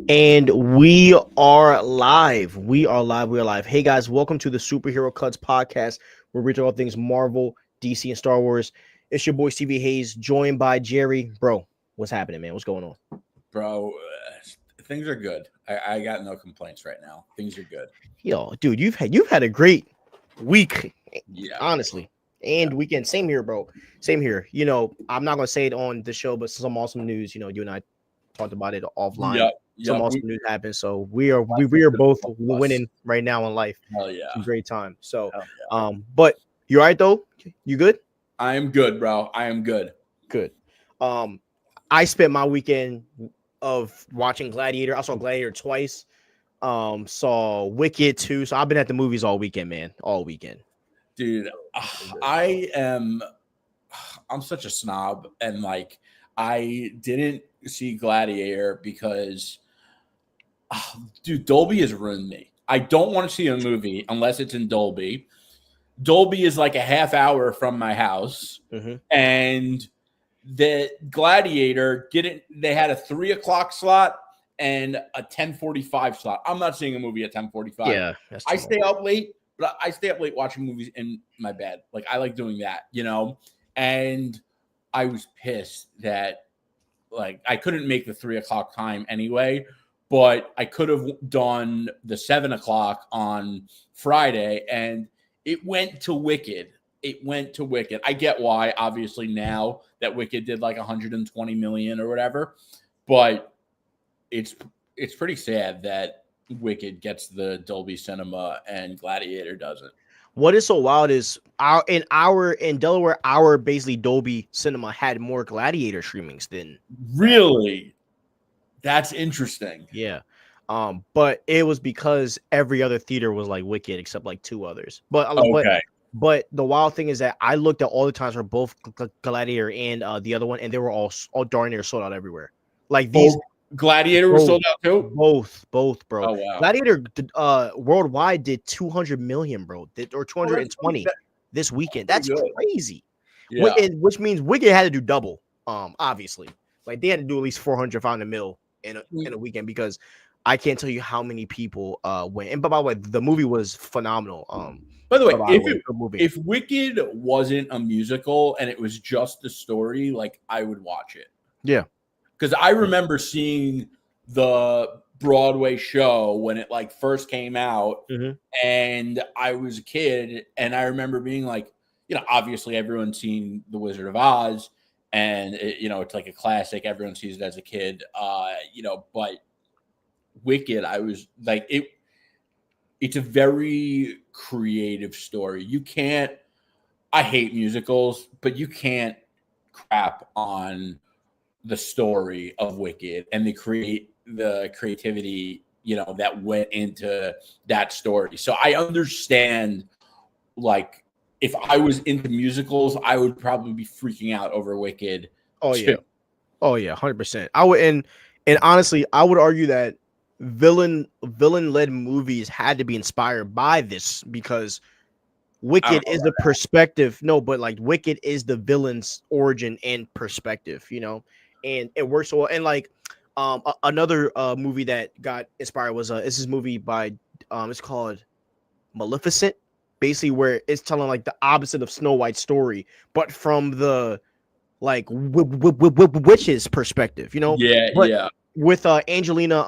And we are live. We are live. We are live. Hey guys, welcome to the Sueprherocuts podcast, where we talk about things Marvel, DC, and Star Wars. It's your boy Stevie Hayes, joined by Jerry. Bro, what's happening, man? What's going on? Bro, things are good. I got no complaints right now. Things are good. Yo, dude, you've had a great week, Yeah, honestly, and weekend. Same here, bro. Same here. You know, I'm not gonna say it on the show, but some awesome news. You know, you and I talked about it offline. Some awesome news happened. So we are both winning right now in life. Hell yeah. It's a great time. So but you all right though? You good? I am good, bro. I am good. Good. I spent my weekend of watching Gladiator. I saw Gladiator twice. Saw Wicked too. So I've been at the movies all weekend, man. All weekend. Dude, I'm such a snob, and like I didn't see Gladiator because dude, Dolby has ruined me. I don't want to see a movie unless it's in Dolby. Dolby is like a half hour from my house, and the Gladiator they had a 3:00 slot and a 10:45 slot. I'm not seeing a movie at 10:45. Yeah, I stay up late, but I stay up late watching movies in my bed. Like I like doing that, you know. And I was pissed that like I couldn't make the 3:00 time anyway, but I could have done the 7:00 on Friday, and it went to Wicked. I get why, obviously, now that Wicked did like 120 million or whatever, but it's pretty sad that Wicked gets the Dolby Cinema and Gladiator doesn't. What is so wild is in Delaware, our basically Dolby Cinema had more Gladiator streamings than really. That's interesting. Yeah. But it was because every other theater was like Wicked except like two others. But the wild thing is that I looked at all the times for both Gladiator and the other one, and they were all darn near sold out everywhere. Like these Gladiator was sold out too. Both, bro. Oh wow. Gladiator worldwide did 200 million, bro, or 220 this weekend. That's crazy. Yeah. Which means Wicked had to do double. Obviously, like they had to do at least 400-500 mil in a weekend because I can't tell you how many people went. And by the way, the movie was phenomenal. By the way, if Wicked wasn't a musical and it was just the story, like I would watch it. Yeah. Because I remember seeing the Broadway show when it like first came out, and I was a kid, and I remember being like, you know, obviously everyone's seen The Wizard of Oz, and it's like a classic. Everyone sees it as a kid, but Wicked, I was like, it's a very creative story. I hate musicals, but you can't crap on the story of Wicked and the creativity, that went into that story. So I understand, like, if I was into musicals, I would probably be freaking out over Wicked. Oh yeah. 100%. I would, and honestly, I would argue that villain-led movies had to be inspired by this because Wicked is the perspective. No, but like Wicked is the villain's origin and perspective, and it works so well. And like another movie that got inspired was this movie by it's called Maleficent, basically where it's telling like the opposite of Snow White's story, but from the like witch's perspective, Yeah. With Angelina,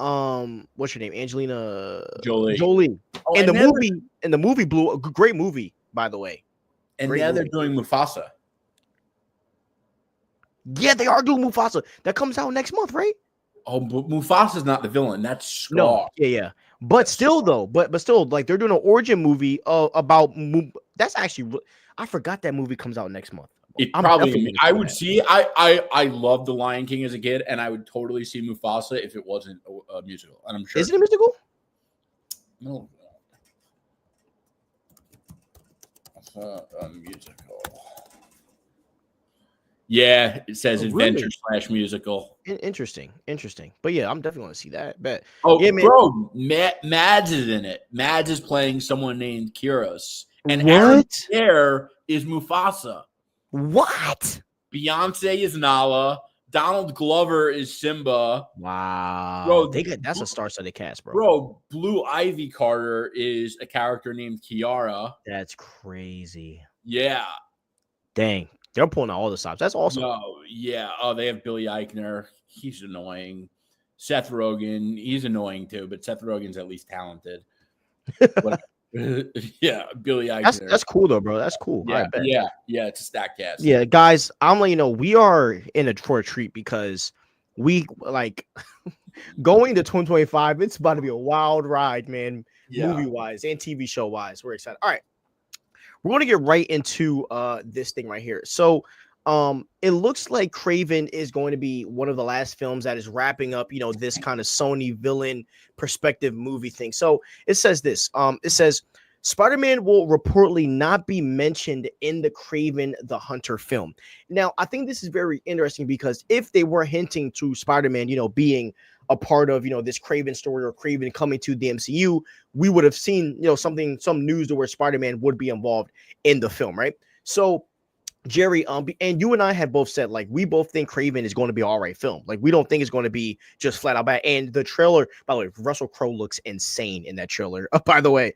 what's her name? Angelina Jolie. Oh, and the movie blew a great movie, by the way. And now they're doing Mufasa. Yeah, they are doing Mufasa. That comes out next month, right? Oh, but Mufasa's not the villain. That's Scar. No, yeah. But still, though, but still, like they're doing an origin movie about. That's actually, I forgot that movie comes out next month. I would see. I loved The Lion King as a kid, and I would totally see Mufasa if it wasn't a musical. And I'm sure. Is it a musical? No, it's not a musical. Yeah, it says adventure / musical. Interesting. But yeah, I'm definitely going to see that. But yeah, bro, Mads is in it. Mads is playing someone named Kyros, and Aaron Pierre is Mufasa. What? Beyonce is Nala. Donald Glover is Simba. Wow, that's a star-studded cast, bro. Bro, Blue Ivy Carter is a character named Kiara. That's crazy. Yeah. Dang, they're pulling out all the stops. That's awesome. No, yeah. Oh, they have Billy Eichner. He's annoying. Seth Rogen, he's annoying too, but Seth Rogen's at least talented. Yeah, Billy Eichner. That's cool though, bro. That's cool. Yeah, yeah. It's a stack cast. Yeah, guys, I'm letting you know we are for a treat because we like going to 2025. It's about to be a wild ride, man. Yeah. Movie wise and TV show wise, we're excited. All right, we're gonna get right into this thing right here. So, it looks like Kraven is going to be one of the last films that is wrapping up, this kind of Sony villain perspective movie thing. So it says this. It says Spider-Man will reportedly not be mentioned in the Kraven the Hunter film. Now, I think this is very interesting because if they were hinting to Spider-Man, being a part of, this Kraven story or Kraven coming to the MCU, we would have seen, some news to where Spider-Man would be involved in the film, right? So, Jerry, and you and I had both said, like, we both think Kraven is going to be an all right film. Like, we don't think it's going to be just flat out bad. And the trailer, by the way, Russell Crowe looks insane in that trailer. By the way,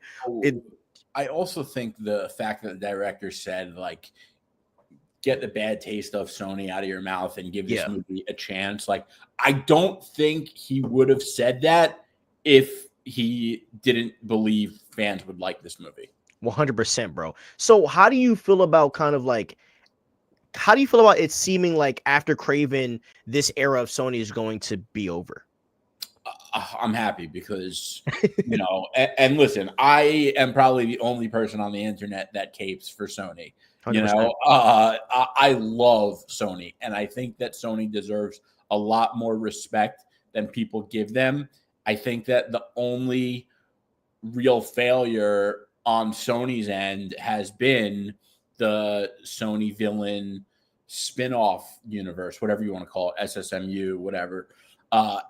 I also think the fact that the director said, like, get the bad taste of Sony out of your mouth and give this movie a chance. Like, I don't think he would have said that if he didn't believe fans would like this movie. 100%, bro. So how do you feel about it seeming like after Kraven, this era of Sony is going to be over? I'm happy because, and listen, I am probably the only person on the internet that capes for Sony. 100%. I love Sony, and I think that Sony deserves a lot more respect than people give them. I think that the only real failure on Sony's end has been the Sony villain spin-off universe, whatever you want to call it, SSMU, whatever.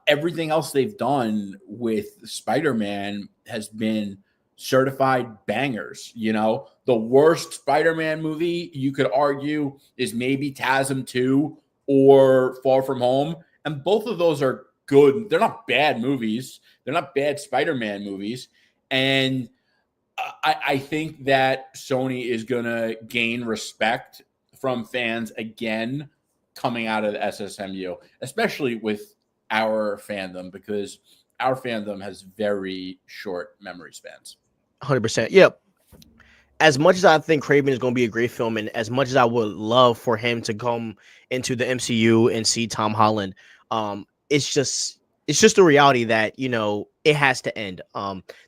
Everything else they've done with Spider-Man has been certified bangers. The worst Spider-Man movie you could argue is maybe TASM 2 or Far From Home. And both of those are good. They're not bad movies. They're not bad Spider-Man movies. And I think that Sony is going to gain respect from fans again coming out of the SSMU, especially with our fandom, because our fandom has very short memory spans. 100%. Yep. As much as I think Kraven is going to be a great film, and as much as I would love for him to come into the MCU and see Tom Holland, it's just a reality that, it has to end.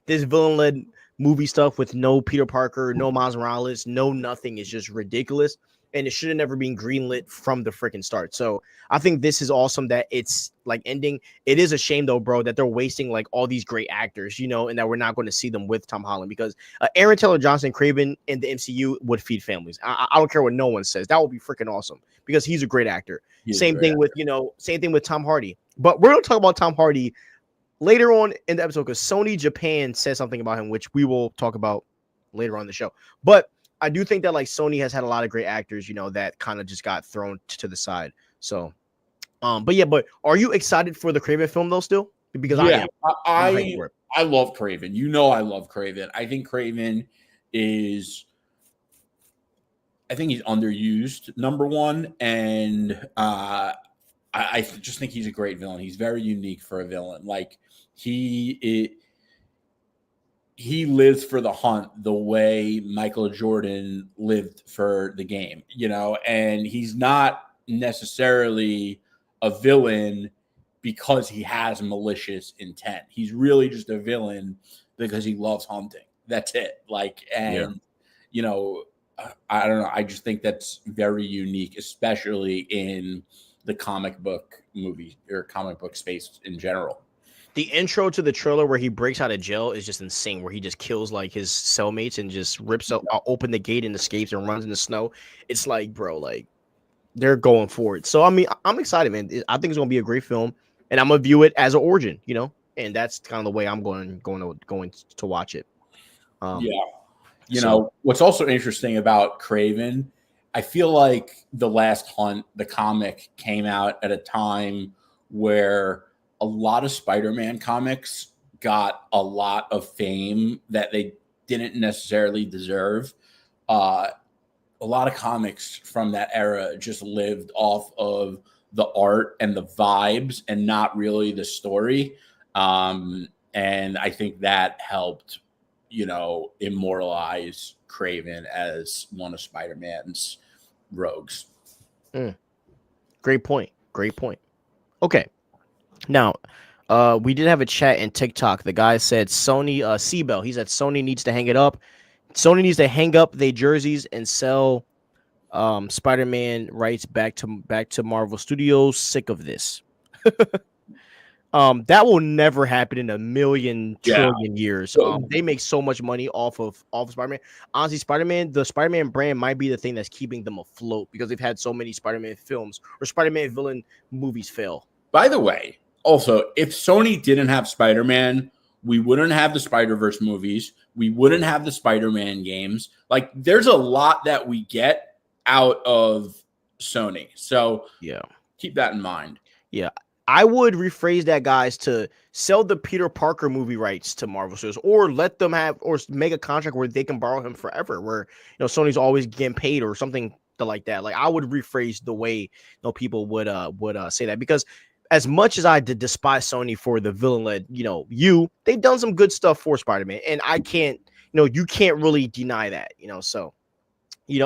This villain-led movie stuff with no Peter Parker, no Miles Morales, no nothing is just ridiculous. And it should have never been greenlit from the freaking start. So I think this is awesome that it's like ending. It is a shame though, bro, that they're wasting like all these great actors, and that we're not going to see them with Tom Holland, because Aaron Taylor Johnson, Kraven in the MCU would feed families. I don't care what no one says. That would be freaking awesome because he's a great actor. Same thing with Tom Hardy. But we're going to talk about Tom Hardy later on in the episode because Sony Japan says something about him, which we will talk about later on in the show. But I do think that like Sony has had a lot of great actors, that kind of just got thrown to the side. So, but are you excited for the Kraven film though still? Because I am. I love Kraven. I love Kraven. I think Kraven is, he's underused, number one. And I just think he's a great villain. He's very unique for a villain. Like he lives for the hunt the way Michael Jordan lived for the game, and he's not necessarily a villain because he has malicious intent. He's really just a villain because he loves hunting. That's it. I don't know. I just think that's very unique, especially in the comic book movie or comic book space in general. The intro to the trailer where he breaks out of jail is just insane, where he just kills like his cellmates and just rips open the gate and escapes and runs in the snow. It's like, bro, like they're going for it. So, I mean, I'm excited, man. I think it's going to be a great film, and I'm going to view it as an origin, and that's kind of the way I'm going to watch it. What's also interesting about Kraven I feel like The Last Hunt, the comic, came out at a time where a lot of Spider-Man comics got a lot of fame that they didn't necessarily deserve. A lot of comics from that era just lived off of the art and the vibes and not really the story. And I think that helped, immortalize Kraven as one of Spider-Man's rogues. Great point. Okay. Now, we did have a chat in TikTok. The guy said Sony, Seabell, he said Sony needs to hang it up. Sony needs to hang up their jerseys and sell Spider-Man rights back to Marvel Studios. Sick of this. That will never happen in a million trillion years. They make so much money off of Spider-Man. Honestly, the Spider-Man brand might be the thing that's keeping them afloat because they've had so many Spider-Man films or Spider-Man villain movies fail. By the way, also, if Sony didn't have Spider-Man, we wouldn't have the Spider-Verse movies. We wouldn't have the Spider-Man games. Like, there's a lot that we get out of Sony. So yeah, keep that in mind. Yeah. I would rephrase that, guys, to sell the Peter Parker movie rights to Marvel Studios, or let them have, or make a contract where they can borrow him forever, where Sony's always getting paid or something like that. Like, I would rephrase the way people would say that, because as much as I did despise Sony for the villain-led, they've done some good stuff for Spider-Man, and I can't, you can't really deny that, so,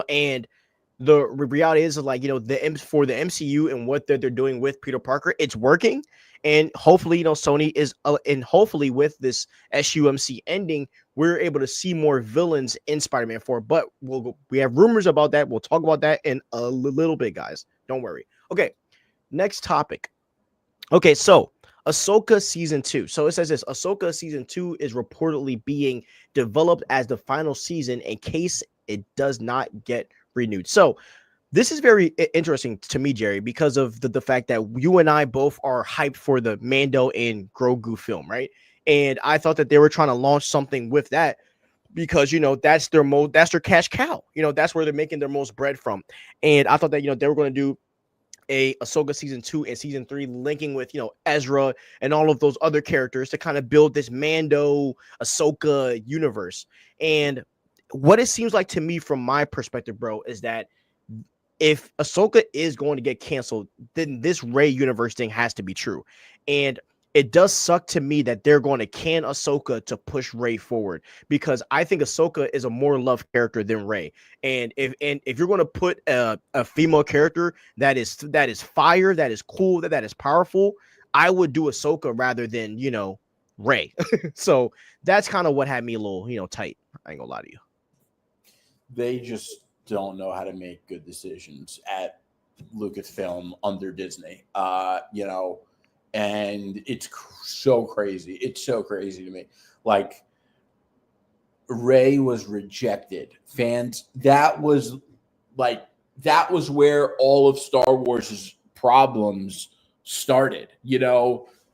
and the reality is like, for the MCU and what they're doing with Peter Parker, it's working. And hopefully, Sony is, and hopefully with this SUMC ending, we're able to see more villains in Spider-Man 4. But we have rumors about that. We'll talk about that in a little bit, guys. Don't worry. Okay, next topic. Okay, so Ahsoka season 2. So it says this: Ahsoka season 2 is reportedly being developed as the final season in case it does not get renewed. So this is very interesting to me, Jerry, because of the fact that you and I both are hyped for the Mando and Grogu film, right? And I thought that they were trying to launch something with that because that's their cash cow. That's where they're making their most bread from. And I thought that they were going to do a Ahsoka season 2 and season 3 linking with Ezra and all of those other characters to kind of build this Mando Ahsoka universe. And what it seems like to me from my perspective, bro, is that if Ahsoka is going to get canceled, then this Rey universe thing has to be true. And it does suck to me that they're going to can Ahsoka to push Rey forward, because I think Ahsoka is a more loved character than Rey. And if you're going to put a female character that is fire, that is cool, that is powerful, I would do Ahsoka rather than Rey. So that's kind of what had me a little tight. I ain't gonna lie to you. They just don't know how to make good decisions at Lucasfilm under Disney, and it's so crazy. It's so crazy to me. Like, Rey was rejected. Fans, that was where all of Star Wars' problems started.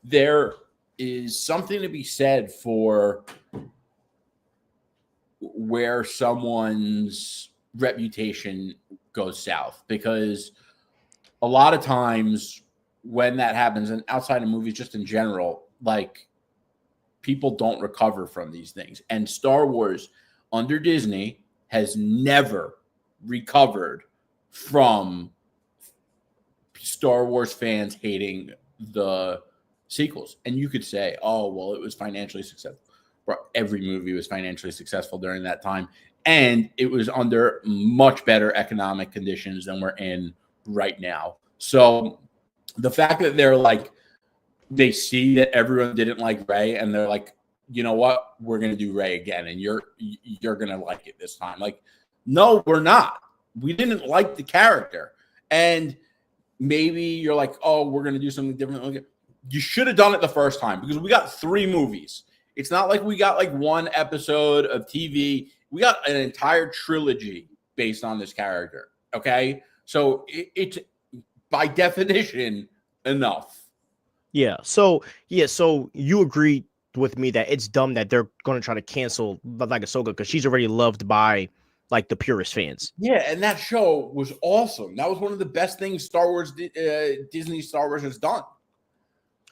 There is something to be said for where someone's reputation goes south, because a lot of times when that happens, and outside of movies, just in general, like, people don't recover from these things. And Star Wars under Disney has never recovered from Star Wars fans hating the sequels. And you could say, oh, well, it was financially successful. Every movie was financially successful during that time, and it was under much better economic conditions than we're in right now. So the fact that they see that everyone didn't like Rey, and they're like, you know what, we're going to do Rey again, and you're going to like it this time. Like, no, we're not. We didn't like the character. And maybe you're like, oh, we're going to do something different. You should have done it the first time, because we got 3 movies. It's not like we got one episode of TV. We got an entire trilogy based on this character. Okay. So it's by definition enough. Yeah. So you agree with me that it's dumb that they're going to try to cancel Ahsoka because she's already loved by like the purest fans. Yeah, and that show was awesome. That was one of the best things Disney Star Wars has done.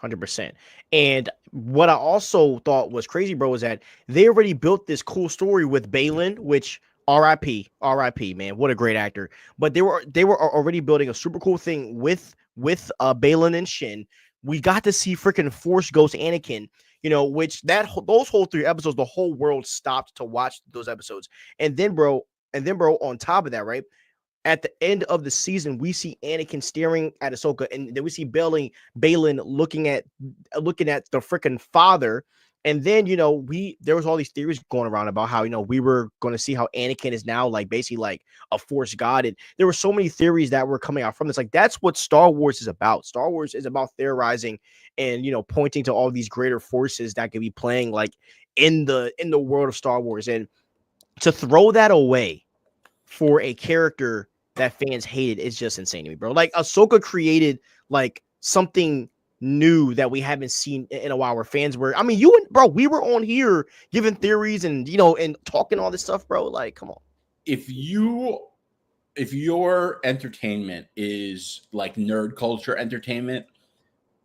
100%. And what I also thought was crazy, bro, was that they already built this cool story with Balin, which RIP, man, what a great actor. But they were already building a super cool thing with Balin and Shin. We got to see freaking Force Ghost Anakin, which those whole 3 episodes, the whole world stopped to watch those episodes. And then, bro, on top of that, right? At the end of the season, we see Anakin staring at Ahsoka, and then we see Balin looking at the freaking father. And then, there was all these theories going around about how, we were going to see how Anakin is now like basically like a Force god. And there were so many theories that were coming out from this. Like, that's what Star Wars is about. Star Wars is about theorizing and, pointing to all these greater forces that could be playing like in the world of Star Wars. And to throw that away for a character that fans hated is just insane to me, bro. Like, Ahsoka created like something new that we haven't seen in a while, where fans were, I mean, you and bro, we were on here giving theories and and talking all this stuff, bro. Like, come on. If your entertainment is like nerd culture entertainment,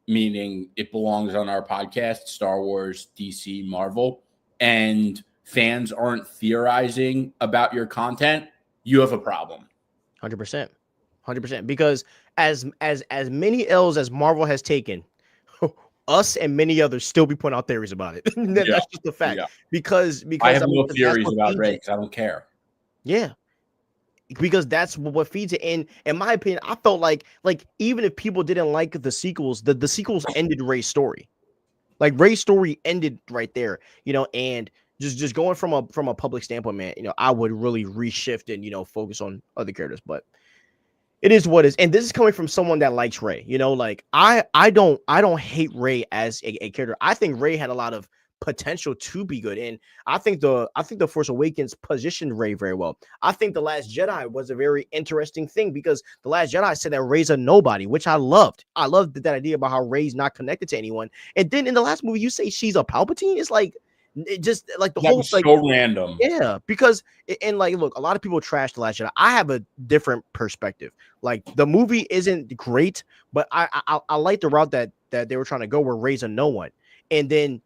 meaning it belongs on our podcast, Star Wars, DC, Marvel, and fans aren't theorizing about your content, you have a problem. 100%. Because as many L's as Marvel has taken, us and many others still be putting out theories about it. That's just a fact. Yeah. Because I have no theories about Rey because I don't care. Yeah. Because that's what feeds it. And in my opinion, I felt like even if people didn't like the sequels, the sequels ended Rey's story. Like, Rey's story ended right there, and just going from a public standpoint, man, I would really reshift and, focus on other characters, but it is what it is. And this is coming from someone that likes Rey, like I don't hate Rey as a character. I think Rey had a lot of potential to be good. And I think the Force Awakens positioned Rey very well. I think The Last Jedi was a very interesting thing because The Last Jedi said that Rey's a nobody, which I loved. I loved that idea about how Rey's not connected to anyone. And then in the last movie, you say she's a Palpatine. It's like, it just like the whole like so random. Yeah, because and like, look, a lot of people trash The Last Jedi. I have a different perspective. Like, the movie isn't great, but I like the route that they were trying to go, where Rey's a no one. And then,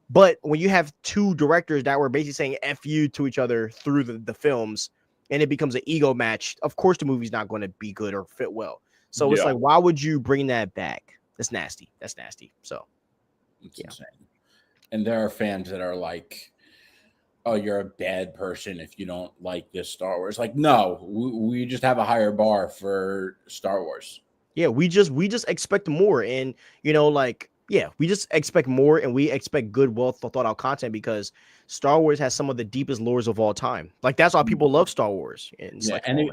but when you have 2 directors that were basically saying F you to each other through the films, and it becomes an ego match, of course the movie's not going to be good or fit well. So it's like, why would you bring that back? That's nasty. So it's insane. And there are fans that are like, oh, you're a bad person if you don't like this Star Wars. Like, no, we just have a higher bar for Star Wars. Yeah, we just expect more. And, we just expect more, and we expect good, well thought out content, because Star Wars has some of the deepest lores of all time. Like, that's why people love Star Wars. And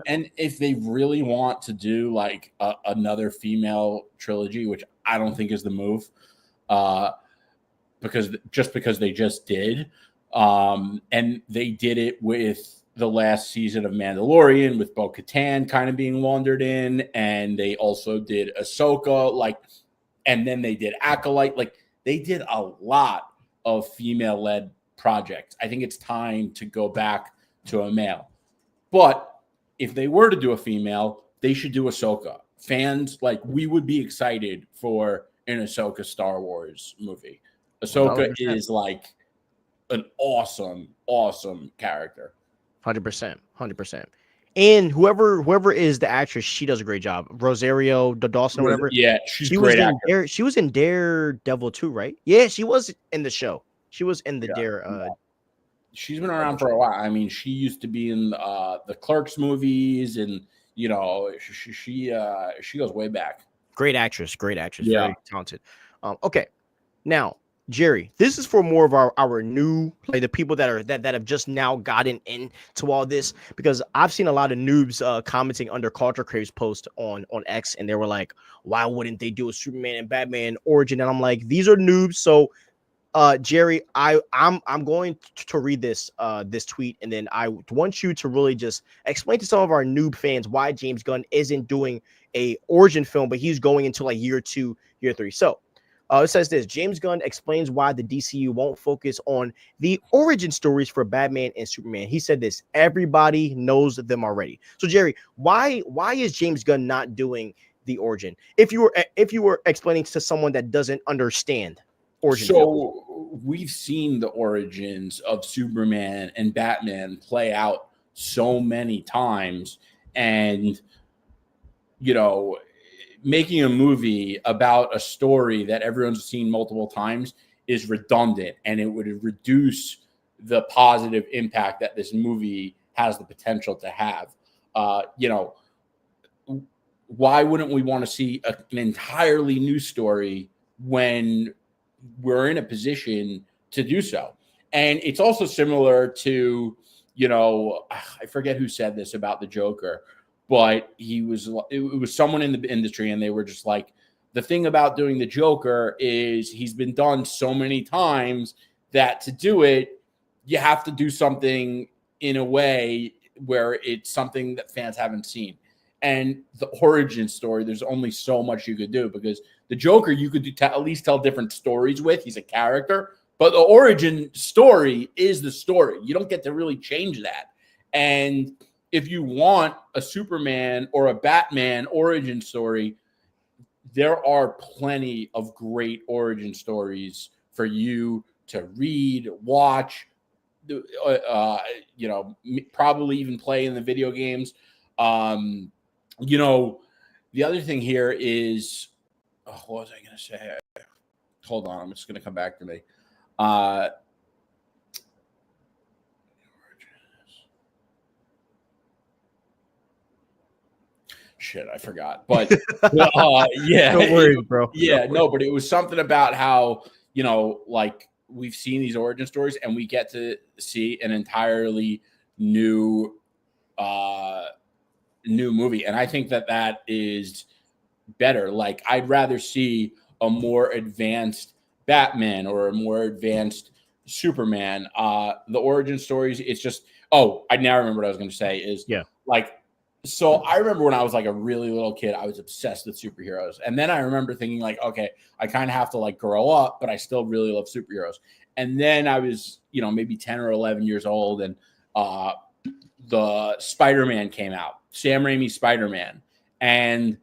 and if they really want to do like another female trilogy, which I don't think is the move, because they just did, and they did it with the last season of Mandalorian with Bo-Katan kind of being wandered in, and they also did Ahsoka, and then they did Acolyte. Like, they did a lot of female-led projects. I think it's time to go back to a male. But if they were to do a female, they should do Ahsoka. Fans, we would be excited for an Ahsoka Star Wars movie. Ahsoka 100%. Is like an awesome character. 100%. And whoever is the actress, she does a great job. Rosario Dawson or whatever. Yeah, she was in she was in Daredevil too, right? Yeah, she was in the show. She was in the Dare. She's been around for a while. I mean, she used to be in the Clerks movies, and she goes way back. Great actress. Yeah. Very talented. Okay, now, Jerry, this is for more of our new, like, the people that have just now gotten into all this, because I've seen a lot of noobs commenting under Culture Crave's post on X, and they were like, why wouldn't they do a Superman and Batman origin? And I'm like, these are noobs. So Jerry, I'm going to read this tweet, and then I want you to really just explain to some of our noob fans why James Gunn isn't doing a origin film, but he's going into like year 2, year 3. So It says this: James Gunn explains why the DCU won't focus on the origin stories for Batman and Superman. He said this: everybody knows them already. So, Jerry, why is James Gunn not doing the origin? If you were explaining to someone that doesn't understand origin films. We've seen the origins of Superman and Batman play out so many times, and making a movie about a story that everyone's seen multiple times is redundant, and it would reduce the positive impact that this movie has the potential to have. Why wouldn't we want to see an entirely new story when we're in a position to do so? And it's also similar to, I forget who said this about the Joker, but it was someone in the industry, and they were just like, the thing about doing the Joker is he's been done so many times that to do it, you have to do something in a way where it's something that fans haven't seen. And the origin story, there's only so much you could do, because the Joker, you could at least tell different stories with. He's a character, but the origin story is the story. You don't get to really change that. And if you want a Superman or a Batman origin story, there are plenty of great origin stories for you to read, watch, probably even play in the video games. The other thing here is, what was I going to say? Hold on, it's going to come back to me. Shit, I forgot. But yeah, Don't worry, bro. Yeah, no, but it was something about how, like, we've seen these origin stories, and we get to see an entirely new movie. And I think that is better. Like, I'd rather see a more advanced Batman or a more advanced Superman. The origin stories, it's just, I now remember what I was going to say is, so I remember when I was like a really little kid, I was obsessed with superheroes. And then I remember thinking like, okay, I kind of have to like grow up, but I still really love superheroes. And then I was, maybe 10 or 11 years old, and the Spider-Man came out, Sam Raimi's Spider-Man. And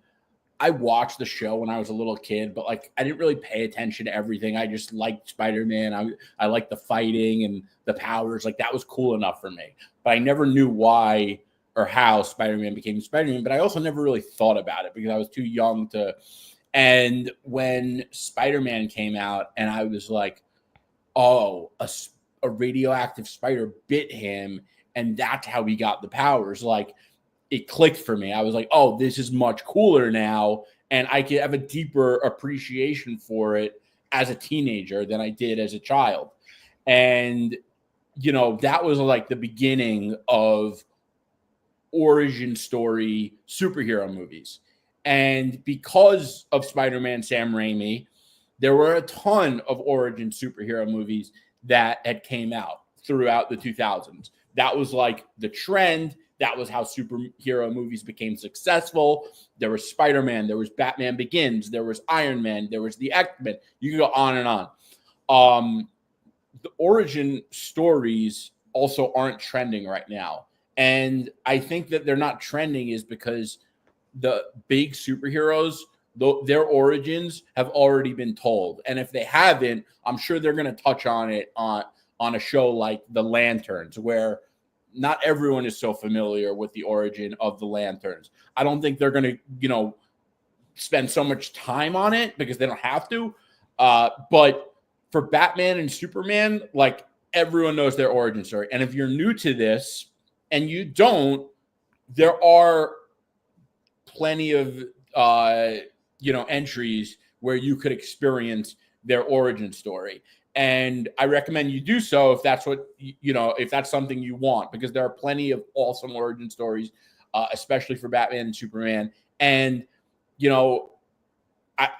I watched the show when I was a little kid, but like, I didn't really pay attention to everything. I just liked Spider-Man. I liked the fighting and the powers. Like, that was cool enough for me, but I never knew why or how Spider-Man became Spider-Man, but I also never really thought about it because I was too young to. And when Spider-Man came out, and I was like, a radioactive spider bit him, and that's how he got the powers. Like, it clicked for me. I was like, this is much cooler now, and I could have a deeper appreciation for it as a teenager than I did as a child. And, that was like the beginning of origin story superhero movies. And because of Spider-Man, Sam Raimi, there were a ton of origin superhero movies that had came out throughout the 2000s. That was like the trend. That was how superhero movies became successful. There was Spider-Man, there was Batman Begins, there was Iron Man, there was the X-Men. You can go on and on. The origin stories also aren't trending right now. And I think that they're not trending is because the big superheroes, their origins have already been told. And if they haven't, I'm sure they're going to touch on it on a show like The Lanterns, where not everyone is so familiar with the origin of the Lanterns. I don't think they're going to, spend so much time on it because they don't have to. But for Batman and Superman, like, everyone knows their origin story. And if you're new to this, and you don't, there are plenty of, entries where you could experience their origin story. And I recommend you do so if that's what, if that's something you want, because there are plenty of awesome origin stories, especially for Batman and Superman. And,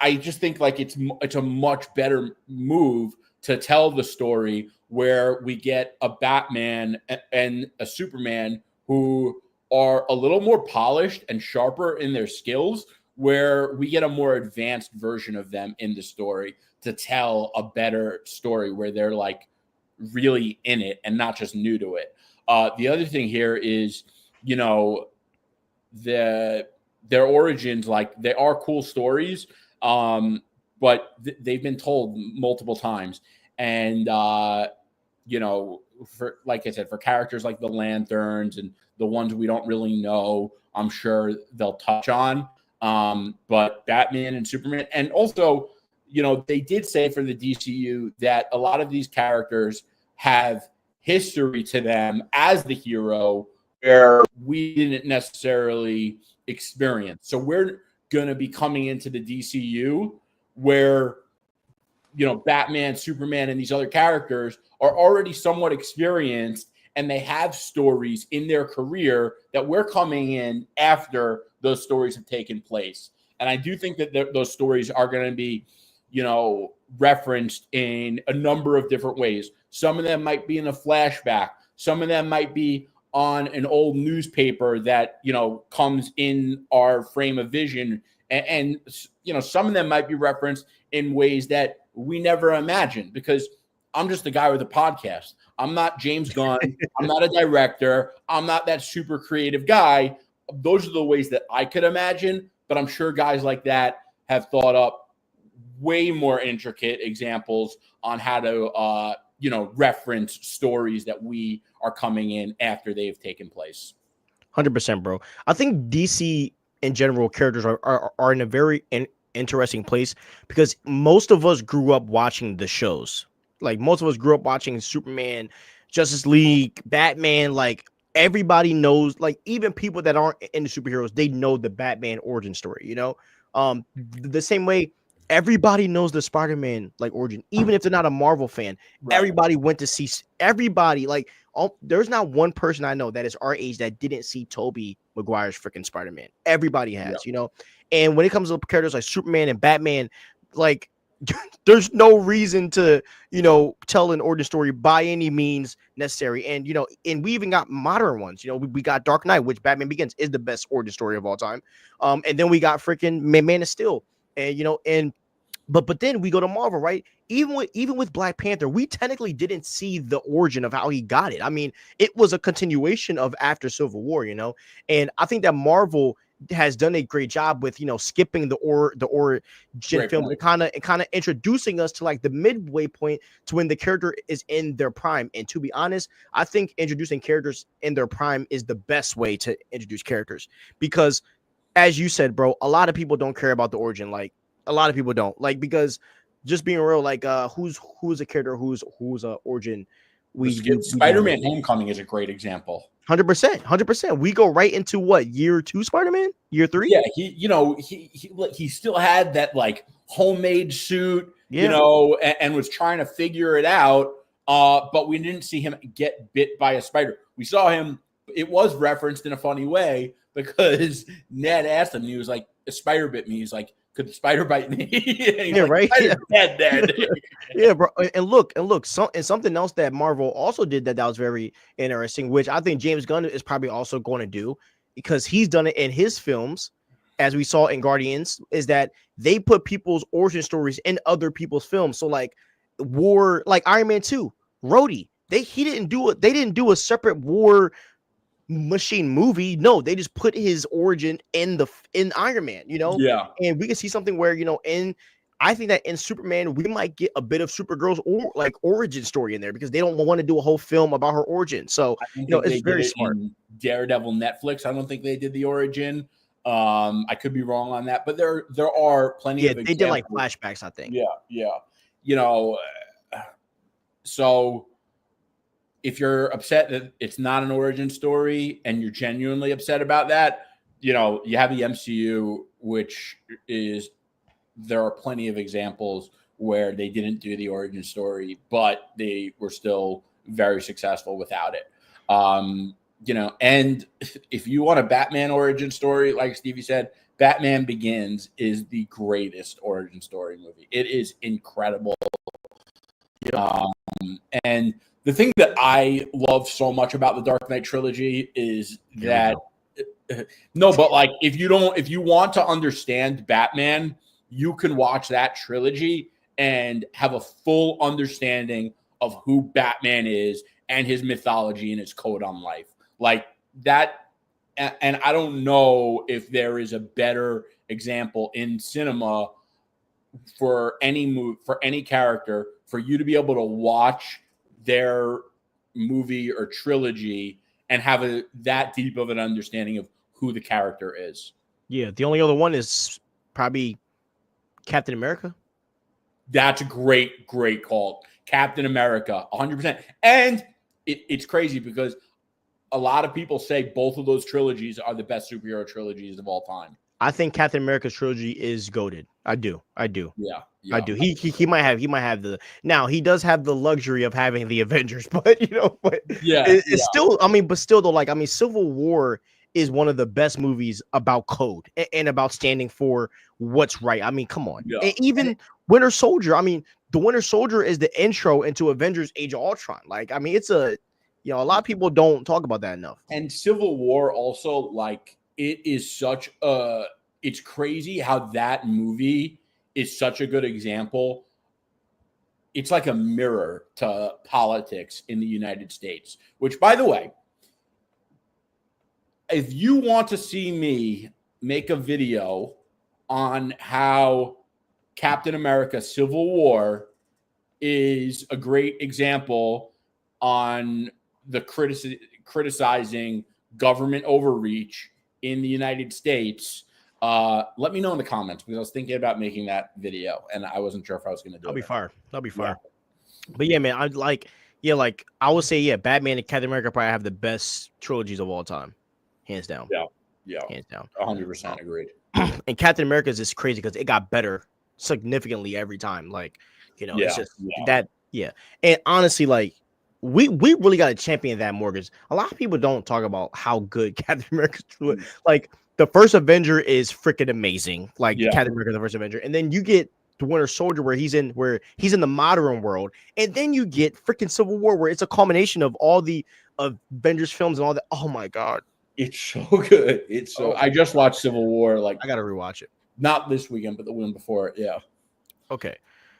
I just think like it's a much better move to tell the story where we get a Batman and a Superman who are a little more polished and sharper in their skills, where we get a more advanced version of them in the story to tell a better story where they're like really in it and not just new to it. The other thing here is, you know, their origins, like they are cool stories, but they've been told multiple times. And, you know, for, like I said, for characters like the Lanterns and the ones we don't really know, I'm sure they'll touch on. But Batman and Superman, and also, you know, they did say for the DCU that a lot of these characters have history to them as the hero where we didn't necessarily experience. So we're going to be coming into the DCU where, you know, Batman, Superman, and these other characters are already somewhat experienced and they have stories in their career that we're coming in after those stories have taken place. And I do think that those stories are going to be, you know, referenced in a number of different ways. Some of them might be in a flashback. Some of them might be on an old newspaper that, you know, comes in our frame of vision. And you know, some of them might be referenced in ways that we never imagined, because I'm just a guy with a podcast. I'm not James Gunn. I'm not a director. I'm not that super creative guy. Those are the ways that I could imagine, but I'm sure guys like that have thought up way more intricate examples on how to, you know, reference stories that we are coming in after they've taken place. 100%, bro. I think DC in general characters are in a very interesting place because most of us grew up watching the shows. Like most of us grew up watching Superman, Justice League, Batman. Like everybody knows, like even people that aren't into superheroes, they know the Batman origin story, you know? The same way everybody knows the Spider-Man like origin, even if they're not a Marvel fan. Right. Everybody went to see everybody. Like there's not one person I know that is our age that didn't see Tobey Maguire's freaking Spider-Man. Everybody has, you know? And when it comes to characters like Superman and Batman, like there's no reason to, you know, tell an origin story by any means necessary. And, you know, and we even got modern ones. You know, we got Dark Knight, which Batman Begins is the best origin story of all time. And then we got freaking Man of Steel. And, you know, and but then we go to Marvel, right? Even with Black Panther, we technically didn't see the origin of how he got it. I mean, it was a continuation of after Civil War, you know, and I think that Marvel has done a great job with, you know, skipping the origin film and kind of introducing us to like the midway point to when the character is in their prime. And to be honest, I think introducing characters in their prime is the best way to introduce characters, because as you said, bro, a lot of people don't care about the origin. Like a lot of people don't, like, because just being real, like who's a character whose origin we Spider-Man Homecoming is a great example. 100%. We go right into what, year 2 Spider-Man, year 3. Yeah, he still had that like homemade suit, you know, and was trying to figure it out. But we didn't see him get bit by a spider. We saw him. It was referenced in a funny way because Ned asked him. And he was like, "A spider bit me." He's like, "Could the spider bite me?" Yeah, like, right. Dead. Yeah, bro. And look. Something else that Marvel also did that was very interesting, which I think James Gunn is probably also going to do, because he's done it in his films, as we saw in Guardians, is that they put people's origin stories in other people's films. So like like Iron Man 2, Rhodey, they didn't do a separate War Machine movie. No, they just put his origin in Iron Man, you know. Yeah, and we can see something where, you know, I think that in Superman we might get a bit of Supergirl's origin story in there, because they don't want to do a whole film about her origin. So you know, it's very smart. Daredevil Netflix, I don't think they did the origin. I could be wrong on that, but there are plenty of examples. They did like flashbacks, I think. Yeah. You know, so if you're upset that it's not an origin story and you're genuinely upset about that, you know, you have the MCU, which is, there are plenty of examples where they didn't do the origin story, but they were still very successful without it. You know, and if you want a Batman origin story, like Stevie said, Batman Begins is the greatest origin story movie. It is incredible. And the thing that I love so much about the Dark Knight trilogy is that but if you want to understand Batman, you can watch that trilogy and have a full understanding of who Batman is and his mythology and his code on life. Like that. And I don't know if there is a better example in cinema for any character, for you to be able to watch their movie or trilogy and have that deep of an understanding of who the character is. Yeah, the only other one is probably Captain America. That's a great call. Captain America, 100%. And it's crazy because a lot of people say both of those trilogies are the best superhero trilogies of all time. I think Captain America's trilogy is goated. I do. Yeah. I do. He might have the now he does have the luxury of having the Avengers, but it's still, but still though, like, Civil War is one of the best movies about code and about standing for what's right. Come on. Yeah. And even Winter Soldier. The Winter Soldier is the intro into Avengers Age of Ultron. Like, it's a lot of people don't talk about that enough. And Civil War also, like, it is such a, it's crazy how that movie is such a good example. It's like a mirror to politics in the United States, which, by the way, if you want to see me make a video on how Captain America Civil War is a great example on the criticizing government overreach in the United States, let me know in the comments, because I was thinking about making that video and I wasn't sure if I was going to do it. That'll be fire. But yeah, man, I would say, Batman and Captain America probably have the best trilogies of all time, hands down. Yeah, hands down. 100% agreed. And Captain America is just crazy because it got better significantly every time. Like, it's just that. Yeah, and honestly, like, we really got to champion that more, because a lot of people don't talk about how good Captain America's doing. Like, the first Avenger is freaking amazing. Like, Captain America, the first Avenger, and then you get the Winter Soldier where he's in the modern world, and then you get freaking Civil War where it's a culmination of all the Avengers films and all that. Oh my god, it's so good. I just watched Civil War. Like, I gotta rewatch it. Not this weekend, but the one before it. Yeah. Okay.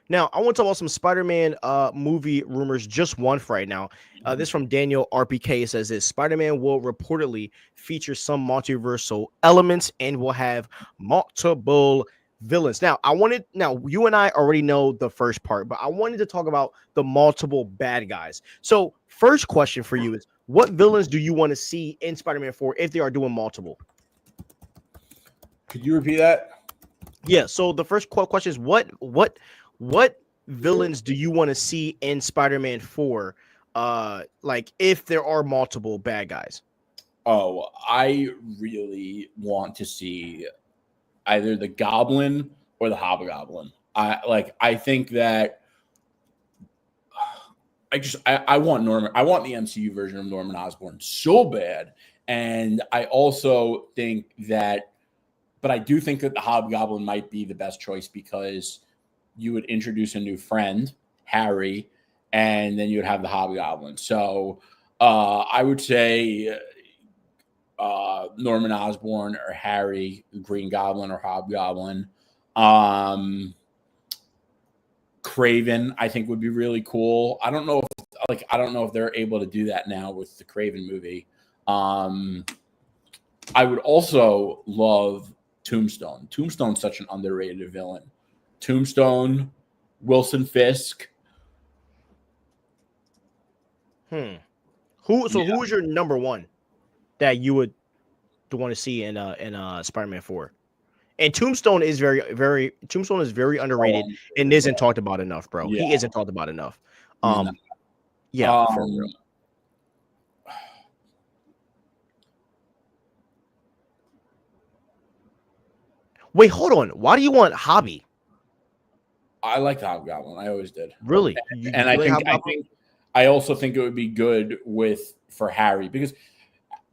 Now, I want to talk about some Spider-Man movie rumors. Just one for right now. This from Daniel RPK. Says this: Spider-Man will reportedly feature some multiversal elements and will have multiple villains. Now, you and I already know the first part, but I wanted to talk about the multiple bad guys. So, first question for you is: what villains do you want to see in Spider-Man 4 if they are doing multiple? Could you repeat that? Yeah. So the first question is: what villains do you want to see in Spider-Man 4? Like, if there are multiple bad guys. Oh, I really want to see either the Goblin or the Hobgoblin. I think that I want Norman. I want the MCU version of Norman Osborn so bad, and I also think that, but I do think that the Hobgoblin might be the best choice, because you would introduce a new friend, Harry, and then you would have the Hobgoblin. So I would say Norman Osborn or Harry, Green Goblin or Hobgoblin. Kraven, I think, would be really cool. I don't know if they're able to do that now with the Kraven movie. I would also love Tombstone. Tombstone's such an underrated villain. Tombstone, Wilson Fisk. Who is your number one that you would want to see in Spider-Man 4? And Tombstone is very underrated and isn't talked about enough, bro. Yeah. He isn't talked about enough. For real. Wait, hold on. Why do you want Hobby? I like the Hobgoblin. I always did. Really? I also think it would be good for Harry, because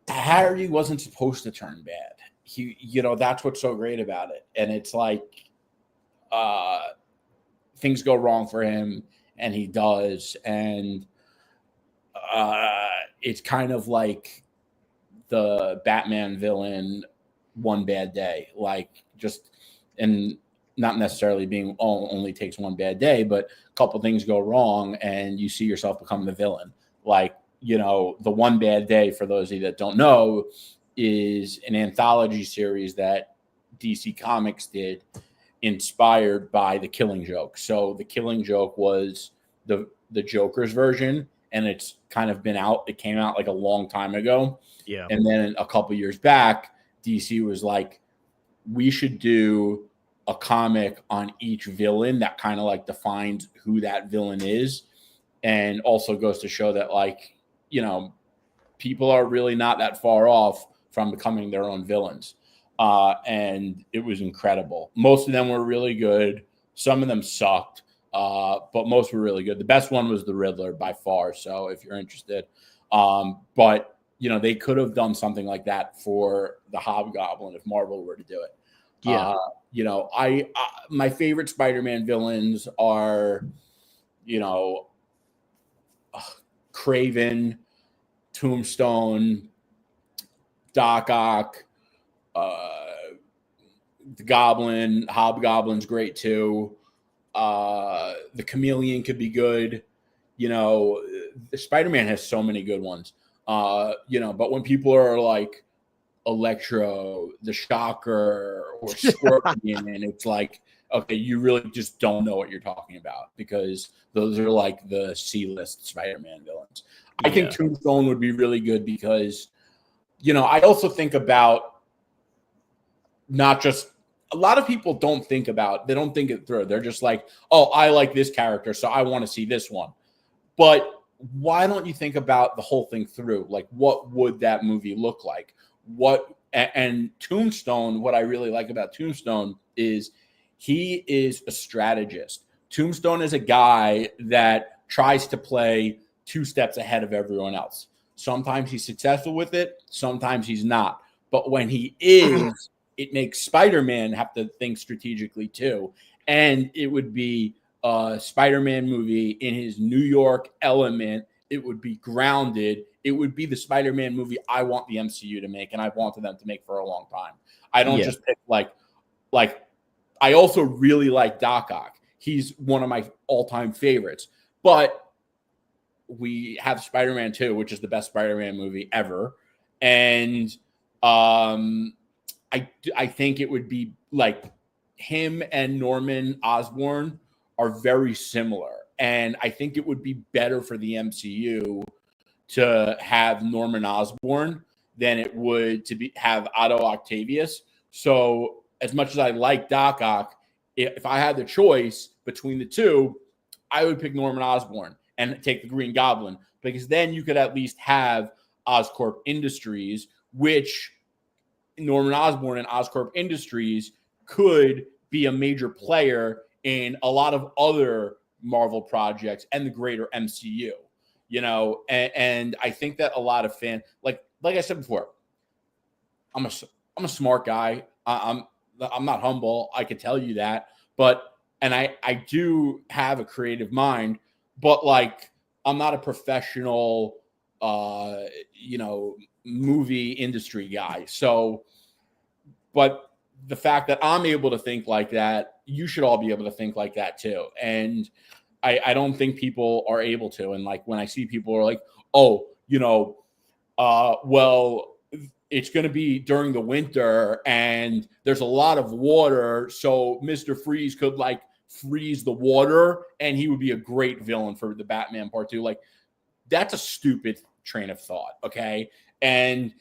Harry wasn't supposed to turn bad. He, that's what's so great about it. And it's like things go wrong for him, and he does. And it's kind of like the Batman villain, One Bad Day. Like, just, and not necessarily being only takes one bad day, but a couple things go wrong and you see yourself become the villain. Like, the One Bad Day, for those of you that don't know, is an anthology series that DC Comics did, inspired by The Killing Joke. So The Killing Joke was the Joker's version, and it's kind of been out. It came out like a long time ago. Yeah. And then a couple years back, DC was like, we should do a comic on each villain that kind of like defines who that villain is. And also goes to show that, like, people are really not that far off from becoming their own villains. And it was incredible. Most of them were really good. Some of them sucked, but most were really good. The best one was the Riddler by far. So if you're interested, but they could have done something like that for the Hobgoblin if Marvel were to do it. Yeah. I my favorite Spider-Man villains are, Kraven, Tombstone, Doc Ock, the Goblin, Hobgoblin's great too. The Chameleon could be good. The Spider-Man has so many good ones. But when people are like Electro, the Shocker, or Scorpion, and it's like, okay, you really just don't know what you're talking about, because those are like the C-list Spider-Man villains. I think Tombstone would be really good because, I also think about not just, a lot of people they don't think it through. They're just like, oh, I like this character, so I want to see this one. But why don't you think about the whole thing through? Like, what would that movie look like? And Tombstone, what I really like about Tombstone is he is a strategist. Tombstone is a guy that tries to play 2 steps ahead of everyone else. Sometimes he's successful with it, sometimes he's not. But when he is, it makes Spider-Man have to think strategically too. And it would be a Spider-Man movie in his New York element. It would be grounded. It would be the Spider-Man movie I want the MCU to make, and I've wanted them to make for a long time. I don't just pick like I also really like Doc Ock. He's one of my all-time favorites. But we have Spider-Man 2, which is the best Spider-Man movie ever. And I think it would be like him and Norman Osborn are very similar. And I think it would be better for the MCU to have Norman Osborn than it would to have Otto Octavius. So as much as I like Doc Ock, if I had the choice between the two, I would pick Norman Osborn and take the Green Goblin, because then you could at least have Oscorp Industries, which Norman Osborn and Oscorp Industries could be a major player in a lot of other Marvel projects and the greater MCU, and I think that a lot of fans, like I said before, I'm a smart guy. I'm not humble. I could tell you that, and I do have a creative mind, but like, I'm not a professional, movie industry guy. So, but the fact that I'm able to think like that, you should all be able to think like that too. And I don't think people are able to. And like, when I see people are like, oh, well, it's going to be during the winter and there's a lot of water, so Mr. Freeze could like freeze the water and he would be a great villain for the Batman Part 2. Like, that's a stupid train of thought. Okay. And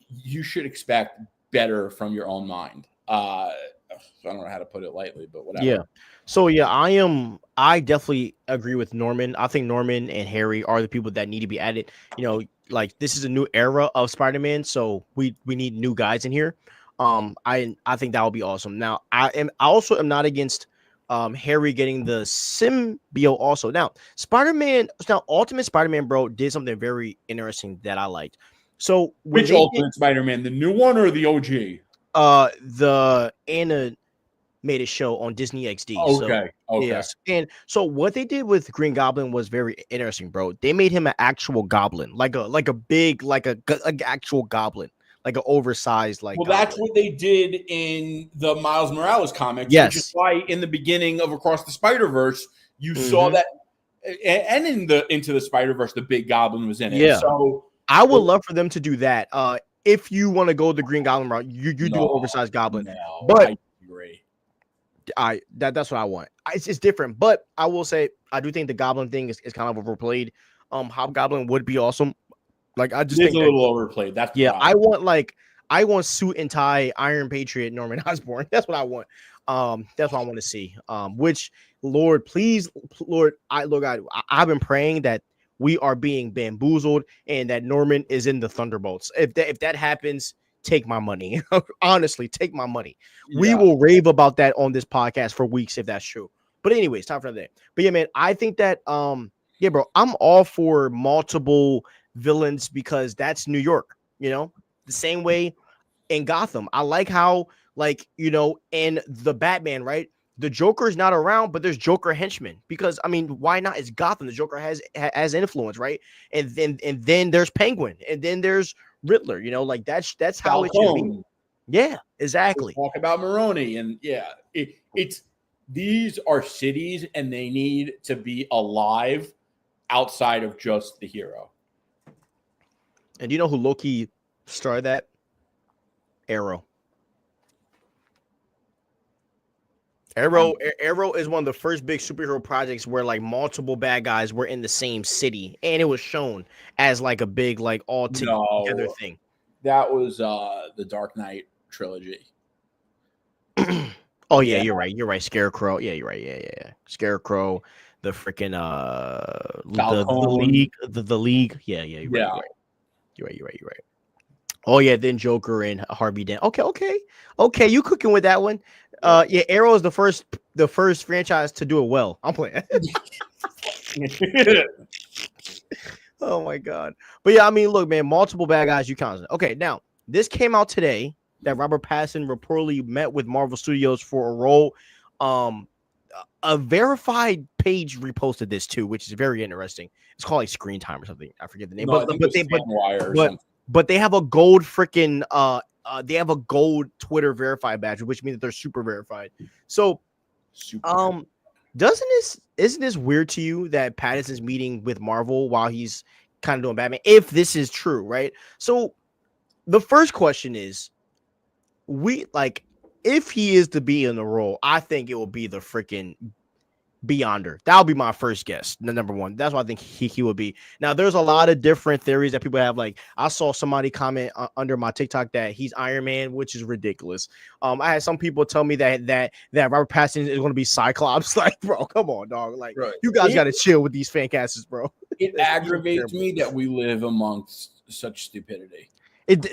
you should expect better from your own mind. I don't know how to put it lightly, but whatever. Yeah. So yeah, I definitely agree with Norman. I think Norman and Harry are the people that need to be added. Like, this is a new era of Spider-Man, so we need new guys in here. I think that would be awesome. Now, I also am not against Harry getting the symbiote also. Now, Ultimate Spider-Man, bro, did something very interesting that I liked. So which Ultimate Spider-Man, the new one or the OG? The animated show on Disney XD. Okay. Yes. And so what they did with Green Goblin was very interesting, bro. They made him an actual goblin, like a big, like actual goblin, like an oversized like. Well, Goblin. that's what they did in the Miles Morales comics, yes. which is why in the beginning of Across the Spider-Verse, you saw that, and in the Into the Spider-Verse, the big Goblin was in it. Yeah. So I would love for them to do that. If you want to go the Green Goblin route, you do an oversized Goblin. No, but I agree. That's what I want. It's different, but I will say I do think the Goblin thing is kind of overplayed. Hobgoblin would be awesome. Like I just think a little overplayed. That's the problem. I want suit and tie Iron Patriot Norman Osborn. That's what I want. That's what I want to see. Which Lord, please, Lord, God, I've been praying that we are being bamboozled and that Norman is in the Thunderbolts. If that happens, take my money. Honestly, take my money. Yeah. We will rave about that on this podcast for weeks if that's true. But anyways, time for that. But yeah, man, I think that yeah, bro, I'm all for multiple villains because that's New York, you know, the same way in Gotham. I like how, like, you know, in the Batman, right? The Joker is not around, but there's Joker henchmen because I mean, why not? It's Gotham. The Joker has influence, right? And then there's Penguin, and then there's Riddler. You know, like that's how it should be. Yeah, exactly. We'll talk about Maroni, and yeah, it's these are cities, and they need to be alive outside of just the hero. And do you know who Loki started that? Arrow. Arrow is one of the first big superhero projects where like multiple bad guys were in the same city, and it was shown as like a big like all together thing. That was the Dark Knight trilogy. Oh yeah, you're right. You're right. Scarecrow. Yeah, you're right. Yeah. Scarecrow, the freaking the league. Yeah. You're right. You're right. Oh yeah, then Joker and Harvey Dent. Okay. You cooking with that one? Yeah, Arrow is the first franchise to do it well. I'm playing. Oh my god. But yeah, I mean, look, man, multiple bad guys you counted. Okay, now this came out today that Robert Pattinson reportedly met with Marvel Studios for a role. A verified page reposted this too, which is very interesting. It's called like Screen Time or something. I forget the name. But they have a gold freaking they have a gold Twitter verified badge, which means that they're super verified. So isn't this weird to you that Pattinson's meeting with Marvel while he's kind of doing Batman? If this is true, right? So the first question is, if he is to be in the role, I think it will be the freaking Beyonder. That'll be my first guess. The number one. That's what I think he would be. Now, there's a lot of different theories that people have. Like, I saw somebody comment under my TikTok that he's Iron Man, which is ridiculous. I had some people tell me that Robert Pattinson is going to be Cyclops. Like, bro, come on, dog. Like, you guys got to chill with these fan casts, bro. It aggravates me that we live amongst such stupidity. And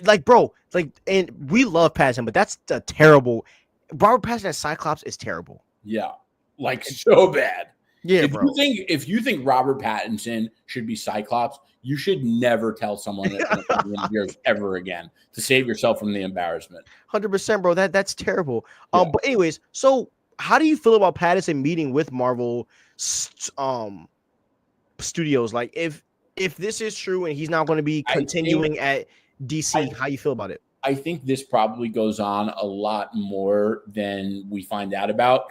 we love Pattinson, but that's a terrible. Robert Pattinson as Cyclops is terrible. Yeah. Like so bad. Yeah, if you think Robert Pattinson should be Cyclops, you should never tell someone that ever again to save yourself from the embarrassment. 100%, bro. That's terrible. But anyways, so how do you feel about Pattinson meeting with Marvel Studios? Like, if this is true and he's not going to be continuing at DC, how you feel about it? I think this probably goes on a lot more than we find out about.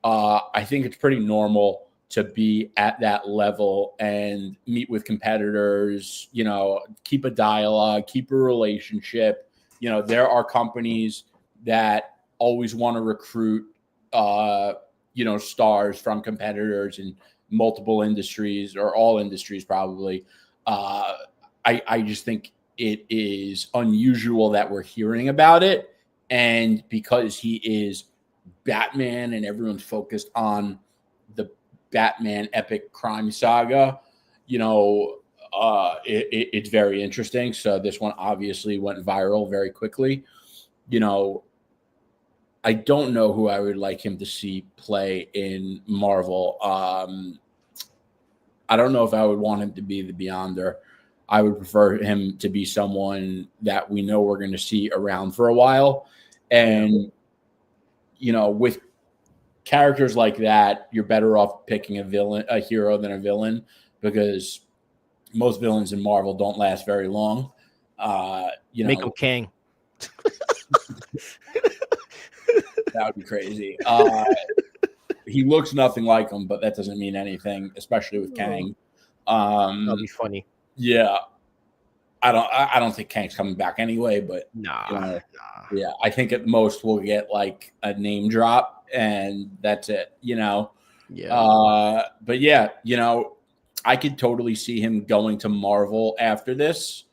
I think it's pretty normal to be at that level and meet with competitors, you know, keep a dialogue, keep a relationship. You know, there are companies that always want to recruit, stars from competitors in multiple industries or all industries probably. I just think it is unusual that we're hearing about it. And because he is Batman and everyone's focused on the Batman epic crime saga, you know, it's very interesting. So this one obviously went viral very quickly. You know, I don't know who I would like him to see play in Marvel. I don't know if I would want him to be the Beyonder. I would prefer him to be someone that we know we're going to see around for a while. And you know, with characters like that, you're better off picking a hero than a villain, because most villains in Marvel don't last very long. Make him Kang. That would be crazy. He looks nothing like him, but that doesn't mean anything, especially with Kang. That'd be funny. Yeah, I don't think Kang's coming back anyway. But nah. Yeah, I think at most we'll get like a name drop, and that's it. Yeah. But yeah, I could totally see him going to Marvel after this.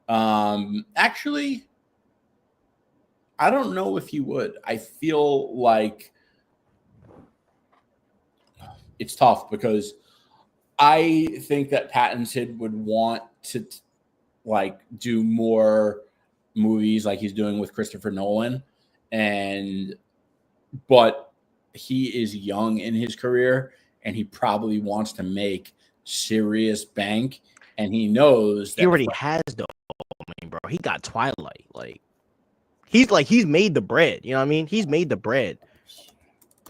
Actually, I don't know if he would. I feel like it's tough because I think that Pattinson would want to like do more movies like he's doing with Christopher Nolan, but he is young in his career and he probably wants to make serious bank, and he knows that he already has though, bro. He got Twilight. He's made the bread. You know what I mean? He's made the bread.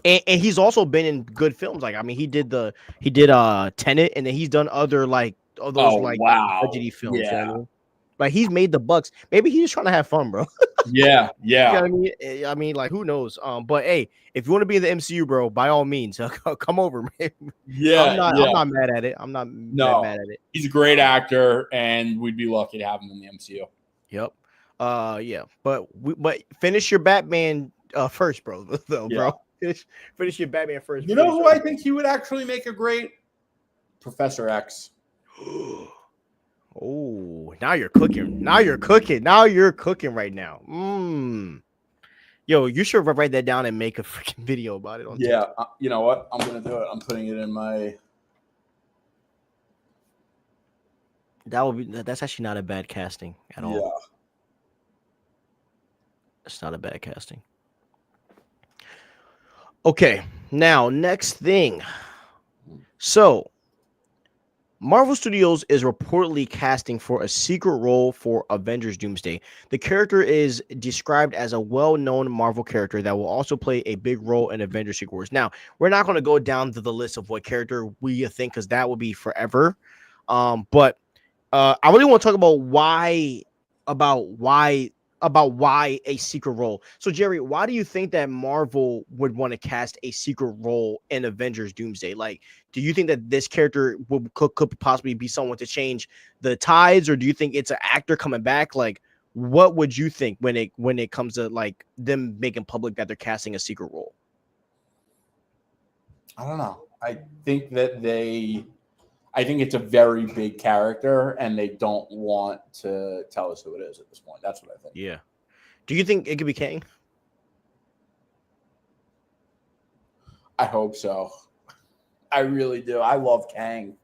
And he's also been in good films. Like, I mean, he did Tenet, and then he's done other budgety films. Yeah. You know what I mean? Like, he's made the bucks. Maybe he's just trying to have fun, bro. Yeah. You know what I mean? I mean, like, who knows? But hey, if you want to be in the MCU, bro, by all means, come over, man. Yeah. I'm not mad at it. I'm not mad at it. He's a great actor, and we'd be lucky to have him in the MCU. Yep. Yeah. But finish your Batman first, bro. Bro. Finish your Batman first. You know who I think he would actually make a great Professor X. Oh, now you're cooking. Now you're cooking right now. Yo, you should write that down and make a freaking video about it. You know what? I'm gonna do it. I'm putting it in my. That's actually not a bad casting at all. Yeah. It's not a bad casting. Okay, now next thing. So, Marvel Studios is reportedly casting for a secret role for Avengers Doomsday. The character is described as a well-known Marvel character that will also play a big role in Avengers Secret Wars. Now, we're not going to go down to the list of what character we think, because that would be forever. But I really want to talk about why a secret role. So, Jerry, why do you think that Marvel would want to cast a secret role in Avengers Doomsday? Like, do you think that this character could possibly be someone to change the tides, or do you think it's an actor coming back? Like, what would you think when it comes to like them making public that they're casting a secret role? I don't know. I think it's a very big character, and they don't want to tell us who it is at this point. That's what I think. Yeah. Do you think it could be Kang? I hope so. I really do. I love Kang.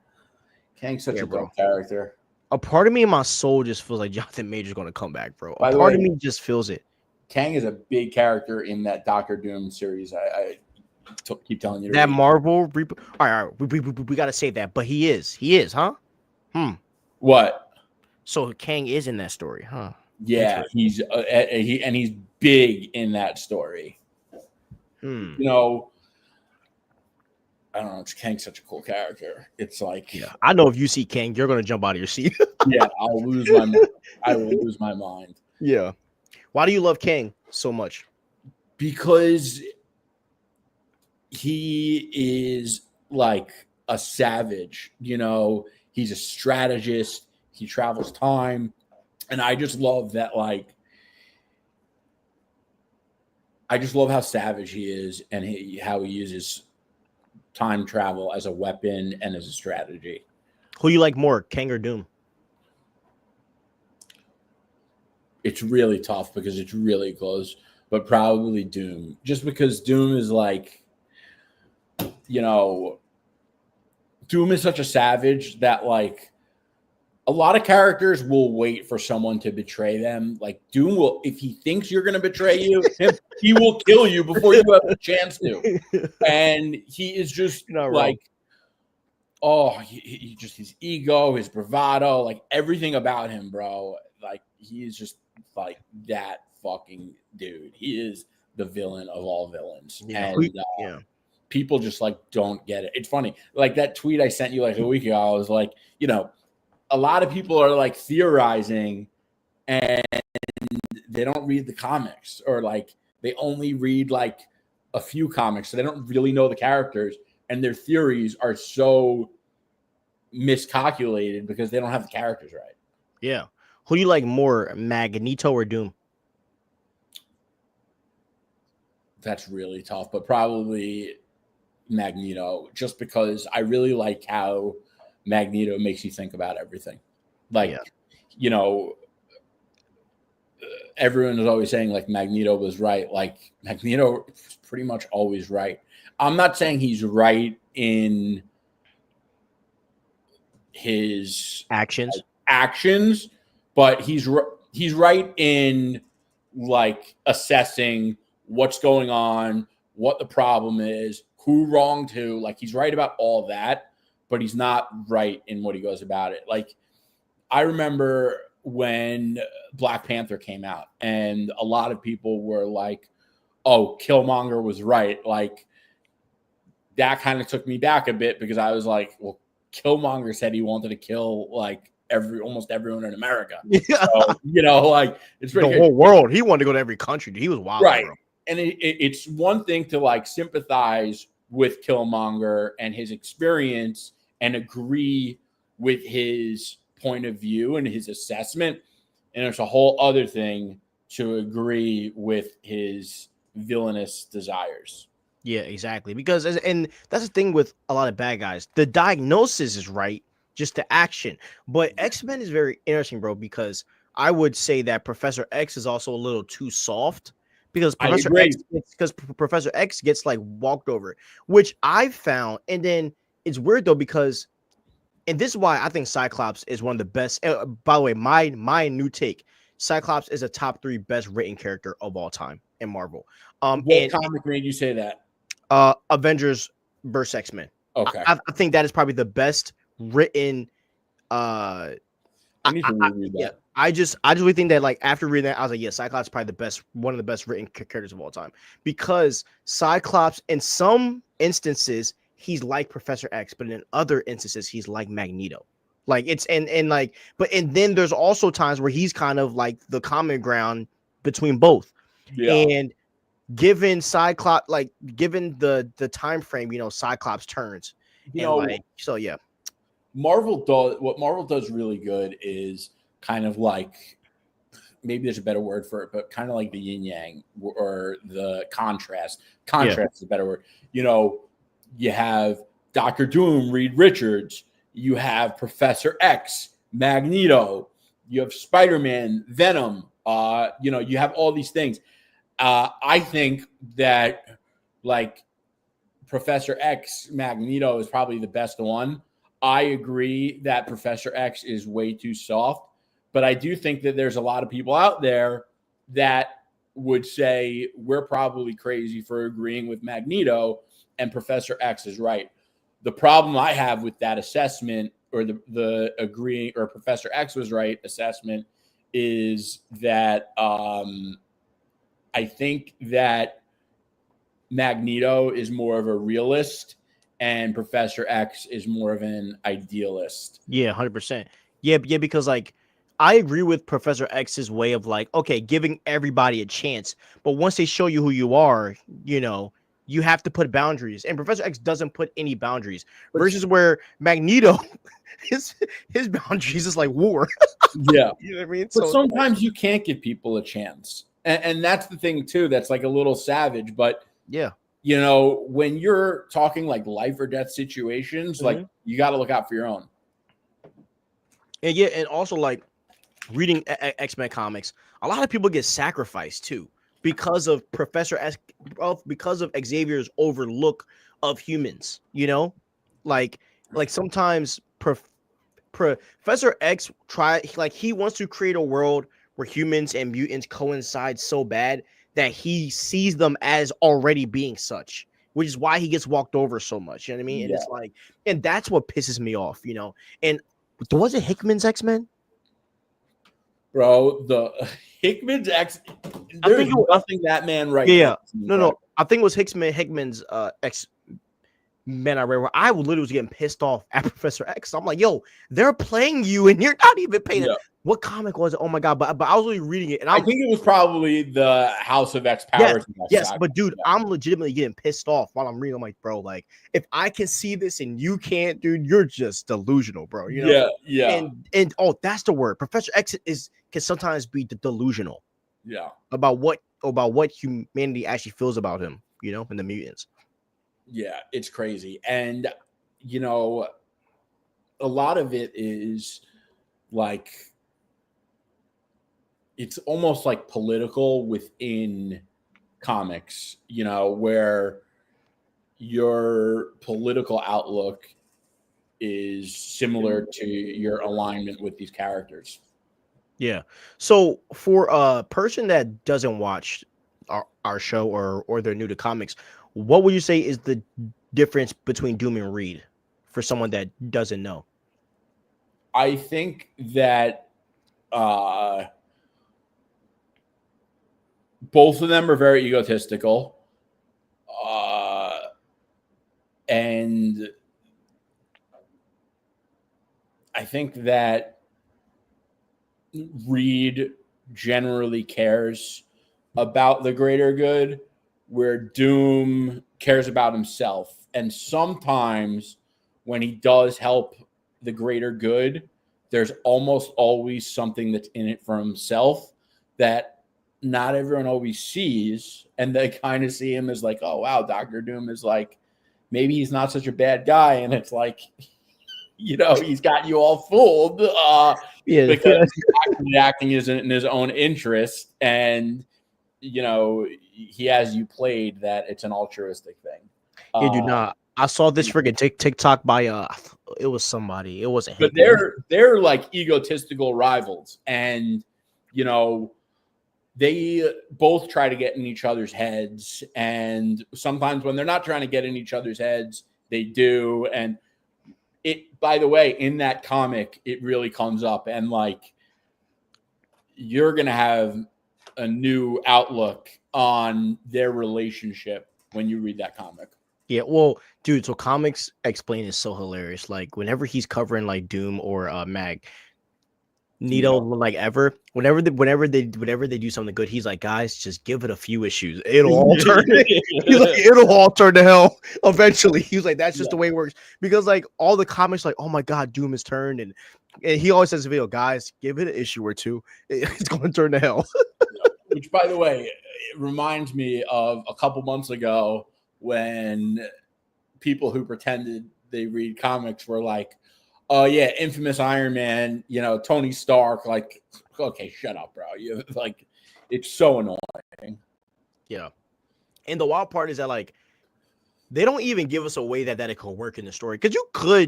Kang's such a good character. A part of me in my soul just feels like Jonathan Major's going to come back, bro. A part of me just feels it. Kang is a big character in that Doctor Doom series. I keep telling you that Marvel. All right, we got to say that, but he is, huh? What? So Kang is in that story, huh? Yeah, he's big in that story. You know, I don't know. Kang's such a cool character. It's like, yeah, I know if you see Kang, you're gonna jump out of your seat. Yeah, I will lose my mind. Yeah. Why do you love Kang so much? Because he is like a savage. You know, he's a strategist. He travels time, and I just love that. Like, I just love how savage he is, and how he uses time travel as a weapon and as a strategy. Who you like more, Kang or Doom? It's really tough because it's really close, but probably Doom. Just because Doom is like, you know, Doom is such a savage that like a lot of characters will wait for someone to betray them. Like Doom will, if he thinks you're going to betray you, he will kill you before you have a chance to. And he is just like, he just his ego, his bravado, like everything about him, bro. Like he is just like that fucking dude. He is the villain of all villains. Yeah. And people just like don't get it. It's funny. Like that tweet I sent you like a week ago, I was like, you know, a lot of people are like theorizing and they don't read the comics, or like they only read like a few comics, so they don't really know the characters, and their theories are so miscalculated because they don't have the characters right. Yeah. Who do you like more, Magneto or Doom? That's really tough, but probably Magneto, just because I really like how Magneto makes you think about everything. Like, you know, everyone is always saying like Magneto was right. Like Magneto is pretty much always right. I'm not saying he's right in his actions, but he's right in like assessing what's going on, what the problem is, who wronged who. Like he's right about all that, but he's not right in what he goes about it. Like I remember when Black Panther came out and a lot of people were like, oh, Killmonger was right. Like that kind of took me back a bit because I was like, well, Killmonger said he wanted to kill like almost everyone in America. Yeah. So, you know, like it's the whole world. He wanted to go to every country. He was wild, right? Bro. And it's one thing to like sympathize with Killmonger and his experience and agree with his point of view and his assessment, and it's a whole other thing to agree with his villainous desires. Yeah, exactly. Because and that's the thing with a lot of bad guys. The diagnosis is right, just the action. But X-Men is very interesting, bro, because I would say that Professor X is also a little too soft. Because Professor X gets like walked over, which I found, and then it's weird though because, and this is why I think Cyclops is one of the best. By the way, my new take: Cyclops is a top 3 best written character of all time in Marvel. What comic made you say that? Avengers versus X-Men. Okay, I think that is probably the best written. I need to reread that. Yeah. I just really think that like after reading that, I was like, yeah, Cyclops is probably one of the best written characters of all time, because Cyclops in some instances he's like Professor X, but in other instances he's like Magneto. Like it's and like, but and then there's also times where he's kind of like the common ground between both. Yeah. And given Cyclops, like given the time frame, you know, Cyclops turns. So yeah. What Marvel does really good is kind of like, maybe there's a better word for it, but kind of like the yin yang or the contrast. Contrast is a better word. You know, you have Dr. Doom, Reed Richards. You have Professor X, Magneto. You have Spiderman, Venom. You know, you have all these things. I think that like Professor X, Magneto is probably the best one. I agree that Professor X is way too soft, but I do think that there's a lot of people out there that would say we're probably crazy for agreeing with Magneto and Professor X is right. The problem I have with that assessment, or the agreeing or Professor X was right assessment, is that I think that Magneto is more of a realist and Professor X is more of an idealist. Yeah, 100%. Yeah, because like I agree with Professor X's way of like, okay, giving everybody a chance, but once they show you who you are, you know, you have to put boundaries, and Professor X doesn't put any boundaries. Versus where Magneto, his boundaries is like war. Yeah, you know what I mean. But sometimes you can't give people a chance, and that's the thing too. That's like a little savage, but yeah. You know, when you're talking like life or death situations, like you got to look out for your own. And yeah, and also like reading X-Men comics, a lot of people get sacrificed too because of Professor X, because of Xavier's overlook of humans. You know, like sometimes Professor X he wants to create a world where humans and mutants coincide so bad that he sees them as already being such, which is why he gets walked over so much. You know what I mean? And it's like, and that's what pisses me off, you know. And was it Hickman's X-Men? Bro, the Hickman's X-Men, there's nothing that man right. Yeah. No. I think it was Hickman's X-Men I read where I literally was getting pissed off at Professor X. I'm like, yo, they're playing you and you're not even paying it. What comic was it? Oh my god! But I was really reading it, and I think it was probably the House of X Powers. Yes. But dude, I'm legitimately getting pissed off while I'm reading. I'm like, bro, like if I can see this and you can't, dude, you're just delusional, bro. You know? Yeah. And oh, that's the word. Professor X can sometimes be delusional. Yeah. About what humanity actually feels about him, you know, and the mutants. Yeah, it's crazy. And you know, a lot of it is like it's almost like political within comics, you know, where your political outlook is similar to your alignment with these characters. Yeah. So for a person that doesn't watch our show or they're new to comics, what would you say is the difference between Doom and Reed for someone that doesn't know? I think that both of them are very egotistical. And I think that Reed generally cares about the greater good, where Doom cares about himself. And sometimes when he does help the greater good, there's almost always something that's in it for himself that not everyone always sees. And they kind of see him as like, oh, wow, Dr. Doom is like, maybe he's not such a bad guy. And it's like, you know, he's got you all fooled because he's actually acting in his own interest. And, you know, he has you played that it's an altruistic thing. Yeah, dude, nah. I saw this freaking TikTok by it was somebody. It wasn't him. But they're like egotistical rivals, and you know, they both try to get in each other's heads, and sometimes when they're not trying to get in each other's heads, they do. And it, by the way, in that comic, it really comes up, and like you're gonna have a new outlook on their relationship when you read that comic. Yeah, well, dude, so Comics Explain is so hilarious. Like whenever he's covering like Doom or Mag, Nito, like ever, whenever they do something good, he's like, guys, just give it a few issues. It'll all turn. He's like, it'll all turn to hell eventually. He's like, that's just the way it works. Because like all the comics, like, oh my god, Doom is turned, and he always says in the video, guys, give it an issue or two. It's going to turn to hell. Which, by the way, it reminds me of a couple months ago when people who pretended they read comics were like, oh yeah, infamous Iron Man, you know, Tony Stark, like, okay, shut up, bro. You like, it's so annoying. Yeah. And the wild part is that like they don't even give us a way that it could work in the story. Because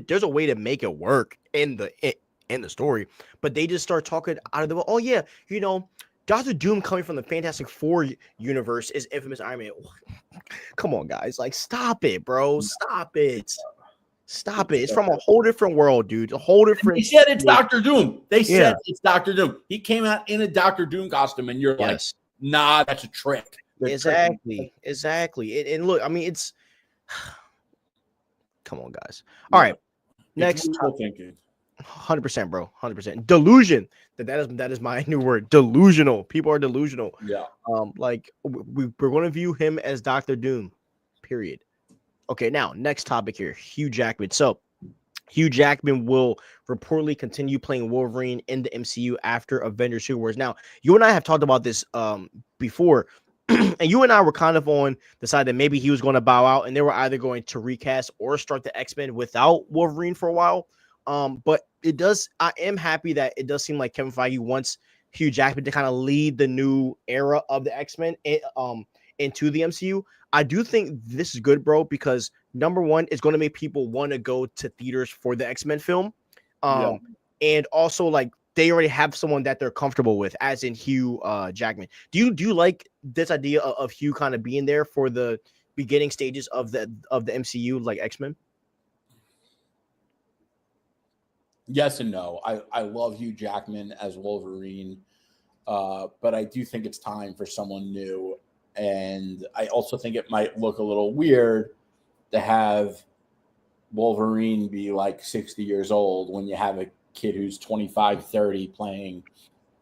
there's a way to make it work in the story, but they just start talking out of the oh yeah, you know, Dr. Doom coming from the Fantastic Four universe is infamous Iron Man. Come on, guys. Like, stop it, bro. Stop it. Stop it. It's from a whole different world, dude. A whole different. He said it's Dr. Doom. They said it's Dr. Doom. He came out in a Dr. Doom costume, and you're like, nah, that's a trick. Exactly. And look, I mean, it's. Come on, guys. All right. Next. Thinking. 100%, bro. 100%. Delusion. That is my new word. Delusional. People are delusional. Yeah. Like we're going to view him as Dr. Doom. Period. Okay, now next topic here. Hugh Jackman. So Hugh Jackman will reportedly continue playing Wolverine in the MCU after Avengers 2 Wars. Now, you and I have talked about this before, and you and I were kind of on the side that maybe he was going to bow out, and they were either going to recast or start the X-Men without Wolverine for a while. But I am happy that it does seem like Kevin Feige wants Hugh Jackman to kind of lead the new era of the X-Men into the MCU. I do think this is good, bro, because number one, it's going to make people want to go to theaters for the X-Men film. And also like they already have someone that they're comfortable with, as in Hugh Jackman. Do you like this idea of Hugh kind of being there for the beginning stages of the MCU, like X-Men? Yes and no. I love Hugh Jackman as Wolverine, but I do think it's time for someone new. And I also think it might look a little weird to have Wolverine be like 60 years old when you have a kid who's 25, 30 playing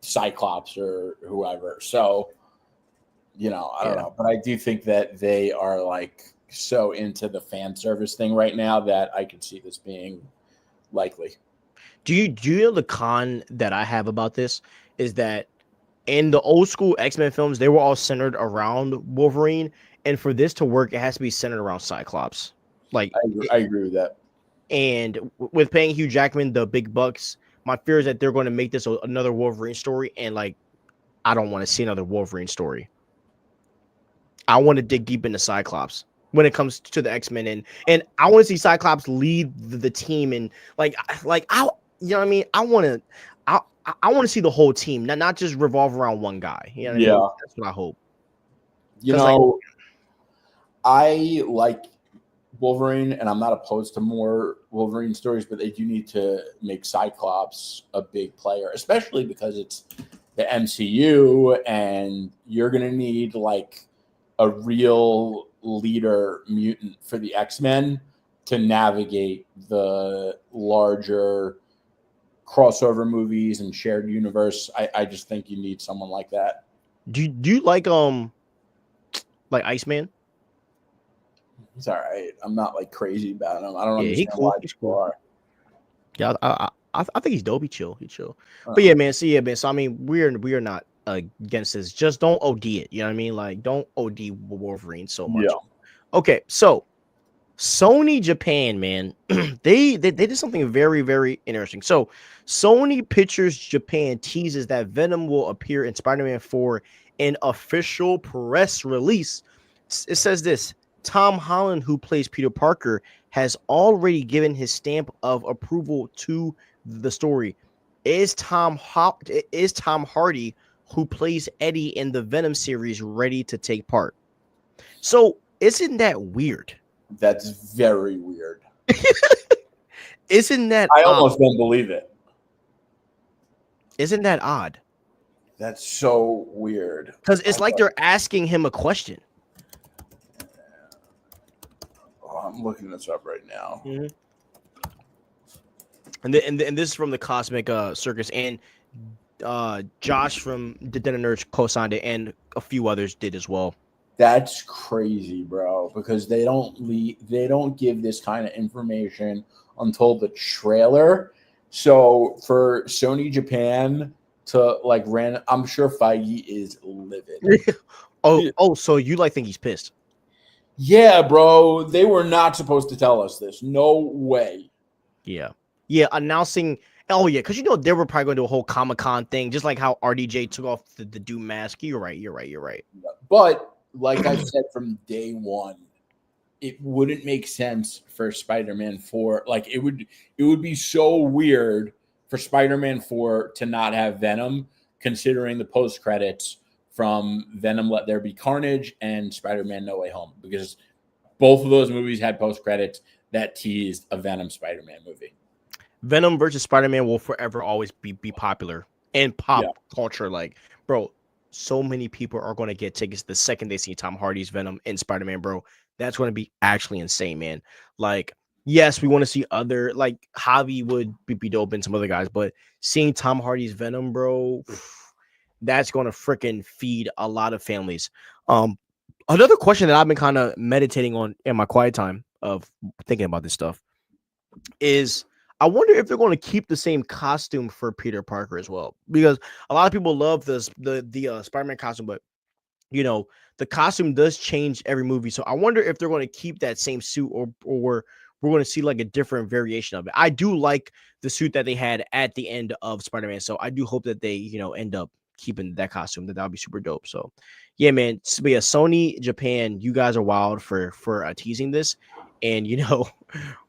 Cyclops or whoever. So, I don't know. But I do think that they are like so into the fan service thing right now that I could see this being likely. Do you know the con that I have about this is that in the old school X-Men films, they were all centered around Wolverine, and for this to work, it has to be centered around Cyclops. Like, I agree with that. And with paying Hugh Jackman the big bucks, my fear is that they're going to make this another Wolverine story, and like, I don't want to see another Wolverine story. I want to dig deep into Cyclops when it comes to the X-Men, and I want to see Cyclops lead the team, and like I, you know what I mean? I want to see the whole team, not just revolve around one guy. You know what I mean? That's what I hope. I like Wolverine, and I'm not opposed to more Wolverine stories, but they do need to make Cyclops a big player, especially because it's the MCU, and you're going to need like a real leader mutant for the X-Men to navigate the larger crossover movies and shared universe. I just think you need someone like that. Do you like Iceman? It's all right. I'm not like crazy about him. I don't understand cool. why people are. Yeah, I think he's dope. He chill. But yeah, man. So I mean, we are not against this. Just don't OD it. You know what I mean? Like, don't OD Wolverine so much. Yeah. Okay, so Sony Japan, man, they did something very, very interesting. So Sony Pictures Japan teases that Venom will appear in Spider-Man 4 in official press release. It says this: Tom Holland, who plays Peter Parker, has already given his stamp of approval to the story. Is Tom Hardy, who plays Eddie in the Venom series, ready to take part? So isn't that weird? That's very weird. Isn't that I almost don't believe it. Isn't that odd? That's so weird. Because it's like they're asking him a question. Oh, I'm looking this up right now. Mm-hmm. And this is from the Cosmic Circus, and Josh from the Den of Nerds co-signed it, and a few others did as well. That's crazy, bro, because they don't give this kind of information until the trailer. So for Sony Japan to like I'm sure Feige is livid. So you think he's pissed? Yeah, bro. They were not supposed to tell us this. No way. Yeah, announcing. Oh yeah, because they were probably going to do a whole Comic-Con thing, just like how RDJ took off the Doom mask. You're right. But like I said from day one, it wouldn't make sense for Spider-Man 4. Like it would be so weird for Spider-Man 4 to not have Venom, considering the post credits from Venom Let There Be Carnage and Spider-Man No Way Home, because both of those movies had post credits that teased a Venom Spider-Man movie. Venom versus Spider-Man will forever always be popular in pop culture. Like, bro, so many people are going to get tickets the second they see Tom Hardy's Venom in Spider-Man, bro. That's going to be actually insane, man. Like, yes, we want to see other, like, Javi would be dope and some other guys, but seeing Tom Hardy's Venom, bro, that's going to freaking feed a lot of families. Another question that I've been kind of meditating on in my quiet time of thinking about this stuff is, I wonder if they're going to keep the same costume for Peter Parker as well, because a lot of people love the Spider-Man costume, but the costume does change every movie. So I wonder if they're going to keep that same suit, or we're going to see like a different variation of it. I do like the suit that they had at the end of Spider-Man, so I do hope that they end up keeping that costume. That would be super dope. So yeah, man. But yeah, Sony Japan, you guys are wild for teasing this. And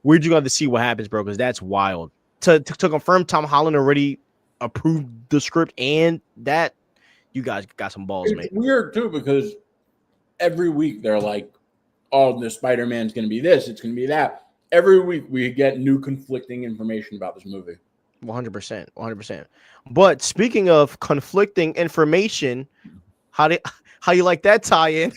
we're just going to see what happens, bro, because that's wild. To confirm, Tom Holland already approved the script, and that you guys got some balls, man. It's weird too, because every week they're like, "Oh, the Spider-Man's going to be this, it's going to be that." Every week we get new conflicting information about this movie. 100%. But speaking of conflicting information, how you like that tie-in?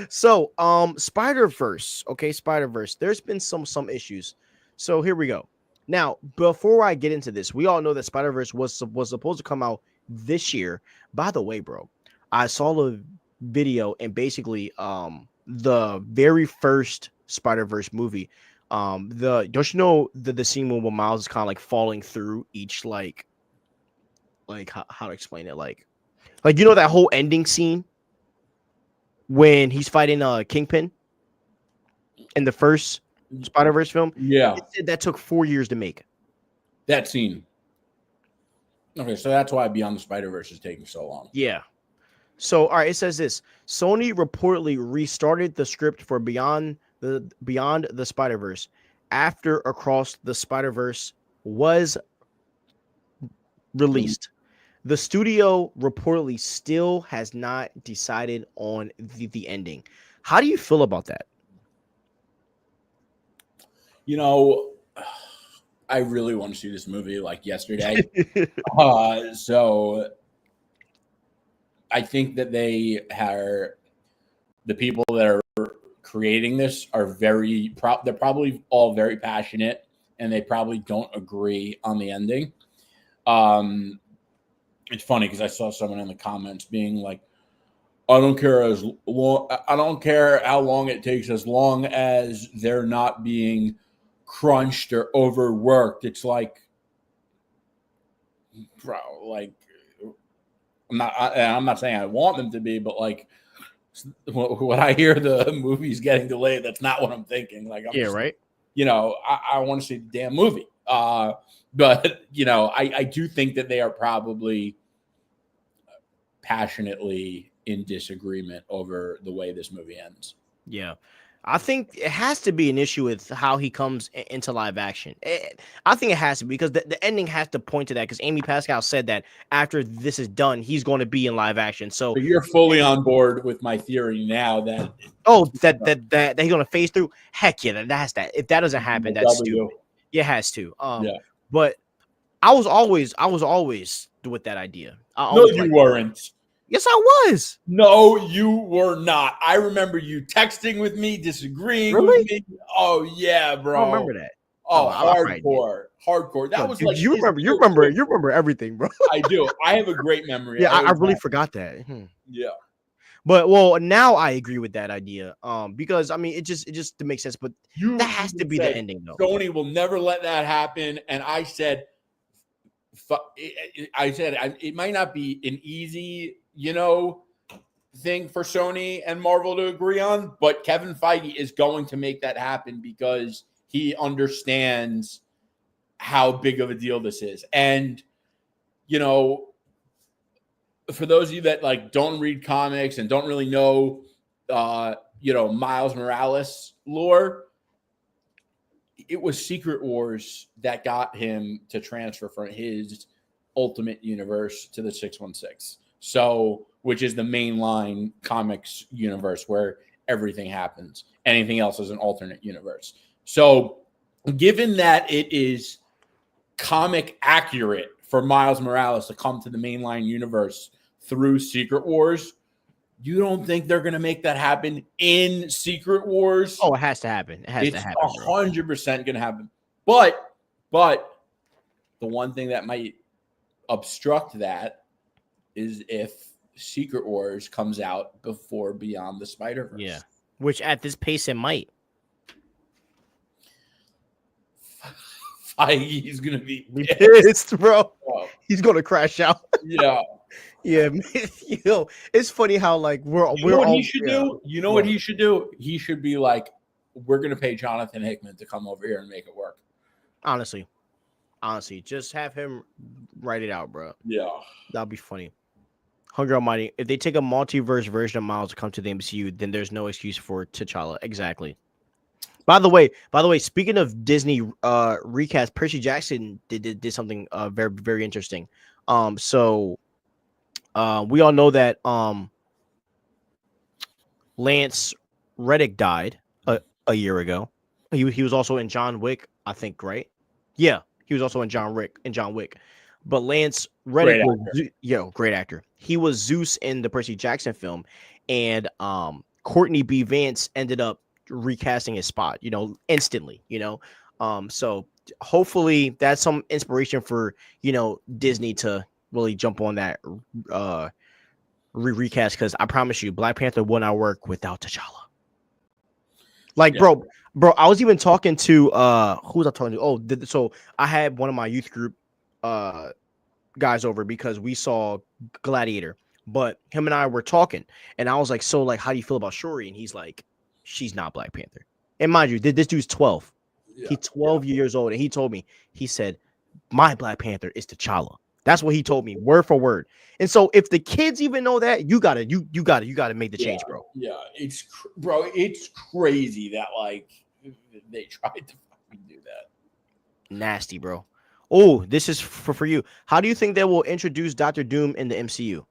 So, Spider-Verse, Spider-Verse. There's been some issues. So here we go. Now, before I get into this, we all know that Spider-Verse was supposed to come out this year. By the way, bro, I saw the video, and basically the very first Spider-Verse movie, don't you know the scene when Miles is kind of like falling through each like how to explain it, like you know that whole ending scene when he's fighting Kingpin in the first Spider-Verse film? Yeah, It said that took 4 years to make. that scene. Okay, so that's why Beyond the Spider-Verse is taking so long. Yeah. So, all right, it says this. Sony reportedly restarted the script for Beyond the Spider-Verse after Across the Spider-Verse was released. The studio reportedly still has not decided on the ending. How do you feel about that? You know, I really want to see this movie like yesterday. So I think that the people that are creating this are they're probably all very passionate, and they probably don't agree on the ending. It's funny because I saw someone in the comments being like, I don't care how long it takes, as long as they're not being crunched or overworked. It's like, bro, like, I'm not saying I want them to be, but like when I hear the movie's getting delayed, that's not what I'm thinking. Like, Right. You know, I want to see the damn movie. But you know, I do think that they are probably passionately in disagreement over the way this movie ends. Yeah. I think it has to be an issue with how he comes into live action. I think it has to be, because the ending has to point to that, because Amy Pascal said that after this is done, he's going to be in live action. So you're fully on board with my theory now that that he's going to phase through. Heck yeah, that's that. If that doesn't happen, that's stupid. It has to. Yeah. But I was always with that idea. No, you weren't. Yes, I was. No, you were not. I remember you texting with me, disagreeing with me. Oh yeah, bro. I remember that. Oh, hardcore. That was like you remember everything, bro. I do. I have a great memory. Yeah, I really forgot that. Yeah. But now I agree with that idea. Because I mean, it just makes sense. But that has to be the ending, though. Sony will never let that happen. And I said, it might not be an easy, thing for Sony and Marvel to agree on, but Kevin Feige is going to make that happen because he understands how big of a deal this is. And, for those of you that like don't read comics and don't really know, Miles Morales lore, it was Secret Wars that got him to transfer from his Ultimate Universe to the 616. So, which is the mainline comics universe where everything happens. Anything else is an alternate universe. So, given that it is comic accurate for Miles Morales to come to the mainline universe through Secret Wars, you don't think they're going to make that happen in Secret Wars? Oh, it has to happen. It's 100% going to happen. But the one thing that might obstruct that is if Secret Wars comes out before Beyond the Spider-Verse. Yeah, which at this pace it might. Feige's going to be pissed, bro. Oh. He's going to crash out. Yeah. Yeah, it's funny how like we're what he should do? You know what he should do? He should be like, we're gonna pay Jonathan Hickman to come over here and make it work. Honestly, just have him write it out, bro. Yeah, that'll be funny. Hunger Almighty, if they take a multiverse version of Miles to come to the MCU, then there's no excuse for T'Challa. Exactly. By the way, speaking of Disney recast, Percy Jackson did something very, very interesting. So we all know that Lance Reddick died a year ago. He was also in John Wick, I think, right? Yeah, he was also in John Wick. But Lance Reddick great actor. He was Zeus in the Percy Jackson film, and Courtney B. Vance ended up recasting his spot, instantly, So hopefully that's some inspiration for Disney to really jump on that recast, because I promise you, Black Panther will not work without T'Challa. Like, Yeah. bro, I was even talking to who was I talking to? Oh, so I had one of my youth group guys over because we saw Gladiator, but him and I were talking, and I was like, so like, how do you feel about Shuri? And he's like, she's not Black Panther. And mind you, this dude's 12. Yeah. He's 12 years old, and he told me, he said, my Black Panther is T'Challa. That's what he told me, word for word. And so if the kids even know that, you gotta make the change, bro. Yeah, it's crazy that like they tried to fucking do that. Nasty, bro. Oh, this is for you. How do you think they will introduce Dr. Doom in the MCU?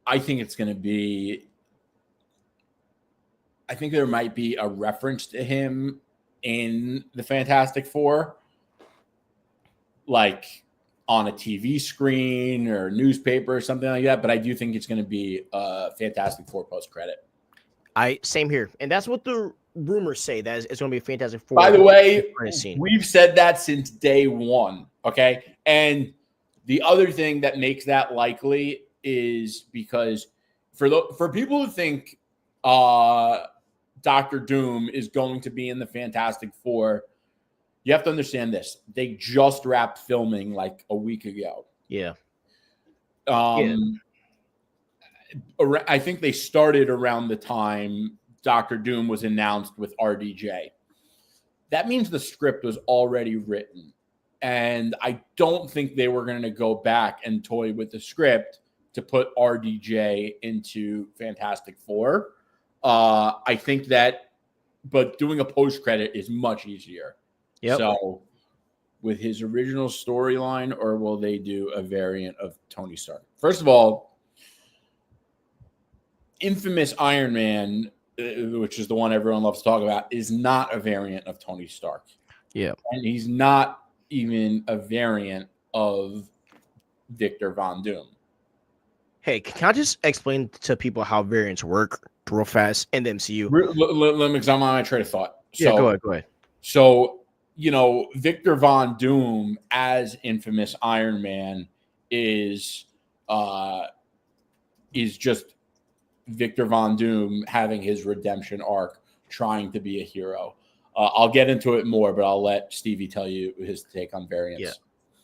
I think it's going to be. I think there might be a reference to him in the Fantastic Four, like on a TV screen or newspaper or something like that. But I do think it's going to be a Fantastic Four post credit. Same here, and that's what the rumors say, that it's going to be a Fantastic Four. By the way, we've said that since day one. Okay, and the other thing that makes that likely is because for people who think Dr. Doom is going to be in the Fantastic Four, you have to understand this. They just wrapped filming like a week ago. Yeah. I think they started around the time Dr. Doom was announced with RDJ. That means the script was already written. And I don't think they were going to go back and toy with the script to put RDJ into Fantastic Four. I think that, but doing a post-credit is much easier. Yep. So with his original storyline, or will they do a variant of Tony Stark? First of all, infamous Iron Man, which is the one everyone loves to talk about, is not a variant of Tony Stark. Yeah. And he's not even a variant of Victor Von Doom. Hey, can I just explain to people how variants work real fast in the MCU? Let me examine my train of thought. Yeah, go ahead. So, Victor Von Doom as infamous Iron Man is just Victor Von Doom having his redemption arc, trying to be a hero. I'll get into it more, but I'll let Stevie tell you his take on variants. Yeah.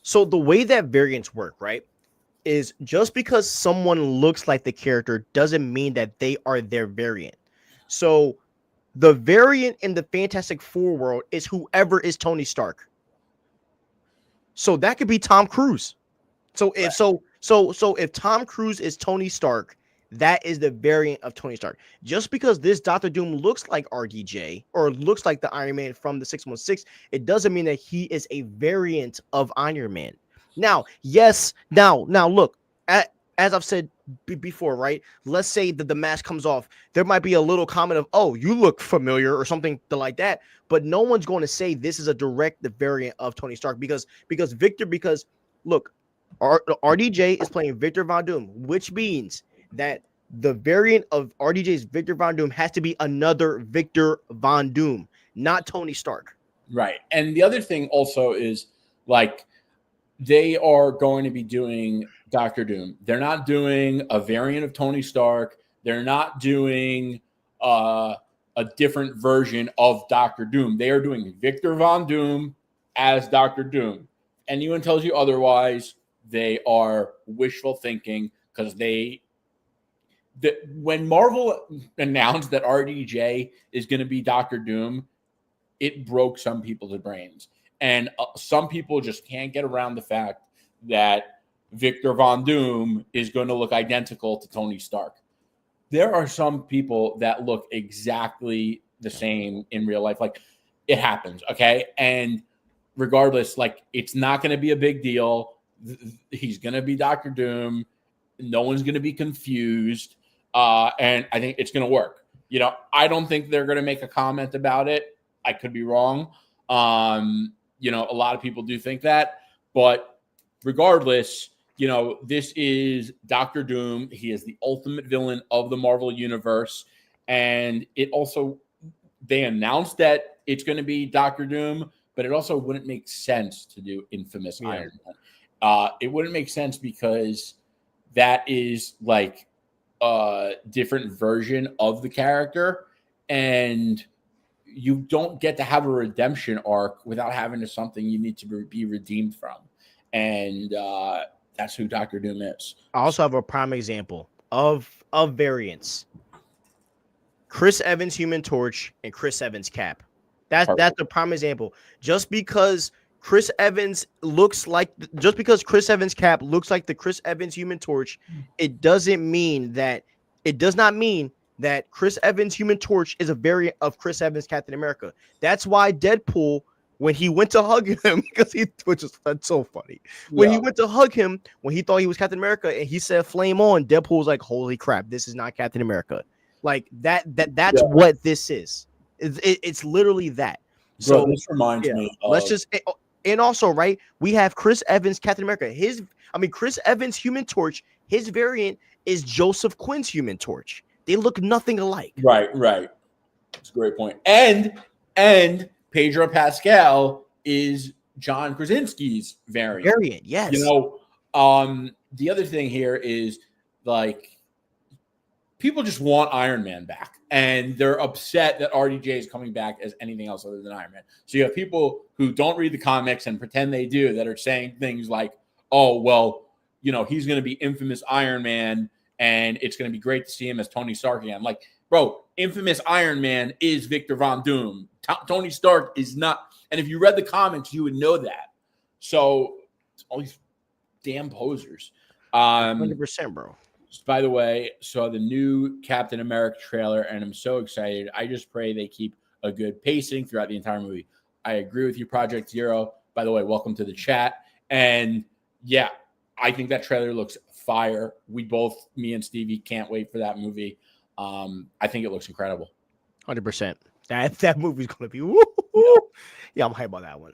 So the way that variants work, right, is just because someone looks like the character doesn't mean that they are their variant. So the variant in the Fantastic Four world is whoever is Tony Stark. So that could be Tom Cruise. So if if Tom Cruise is Tony Stark, that is the variant of Tony Stark. Just because this Dr. Doom looks like RDJ or looks like the Iron Man from the 616, it doesn't mean that he is a variant of Iron Man. Now, yes, now look, as I've said before, right? Let's say that the mask comes off. There might be a little comment of, oh, you look familiar or something like that. But no one's going to say this is a direct variant of Tony Stark because look, RDJ is playing Victor Von Doom, which means that the variant of RDJ's Victor Von Doom has to be another Victor Von Doom, not Tony Stark. Right. And the other thing also is, like, they are going to be doing Dr. Doom. They're not doing a variant of Tony Stark. They're not doing a different version of Dr. Doom. They are doing Victor Von Doom as Dr. Doom. Anyone tells you otherwise, they are wishful thinking, because when Marvel announced that RDJ is going to be Dr. Doom, it broke some people's brains. And some people just can't get around the fact that Victor Von Doom is going to look identical to Tony Stark. There are some people that look exactly the same in real life. Like, it happens, okay? And regardless, like, it's not going to be a big deal. He's going to be Dr. Doom. No one's going to be confused. And I think it's going to work. I don't think they're going to make a comment about it. I could be wrong. A lot of people do think that. But regardless, this is Dr. Doom. He is the ultimate villain of the Marvel Universe. And it also they announced that it's going to be Doctor Doom, but it also wouldn't make sense to do Infamous Iron Man. It wouldn't make sense because that is like a different version of the character, and you don't get to have a redemption arc without having something you need to be redeemed from. And that's who Doctor Doom is. I also have a prime example of variants. Chris Evans Human Torch and Chris Evans Cap. That's the prime example. Just because Chris Evans Cap looks like the Chris Evans Human Torch, it does not mean that Chris Evans Human Torch is a variant of Chris Evans Captain America. That's why Deadpool, when he went to hug him, that's so funny. When he went to hug him, when he thought he was Captain America and he said "flame on," Deadpool was like, "Holy crap, this is not Captain America." Like that's what this is. It's literally that. So this reminds me. And also, right, we have Chris Evans Captain America. Chris Evans Human Torch. His variant is Joseph Quinn's Human Torch. They look nothing alike. Right. That's a great point. And Pedro Pascal is John Krasinski's variant. Yes. The other thing here is like people just want Iron Man back, and they're upset that RDJ is coming back as anything else other than Iron Man. So you have people who don't read the comics and pretend they do that are saying things like, "Oh, well, he's going to be infamous Iron Man, and it's going to be great to see him as Tony Stark again." Like, bro, infamous Iron Man is Victor Von Doom. Tony Stark is not. And if you read the comics, you would know that. So all these damn posers. 100%, bro. By the way, saw the new Captain America trailer, and I'm so excited. I just pray they keep a good pacing throughout the entire movie. I agree with you, Project Zero. By the way, welcome to the chat. And yeah, I think that trailer looks fire. Me and Stevie, can't wait for that movie. I think it looks incredible. 100%. That movie's gonna be woo. Yeah, I'm hyped about that one.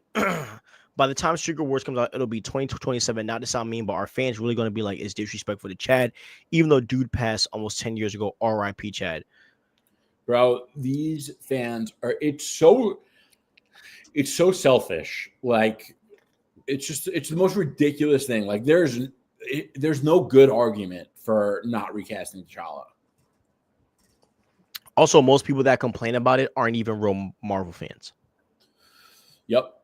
By the time Secret Wars comes out, it'll be 2027. Not to sound mean, but our fans really gonna be like, it's disrespectful to Chad, even though dude passed almost 10 years ago. R.I.P. Chad. Bro, these fans are it's so selfish. Like it's the most ridiculous thing. Like there's no good argument for not recasting T'Challa. Also, most people that complain about it aren't even real Marvel fans. Yep.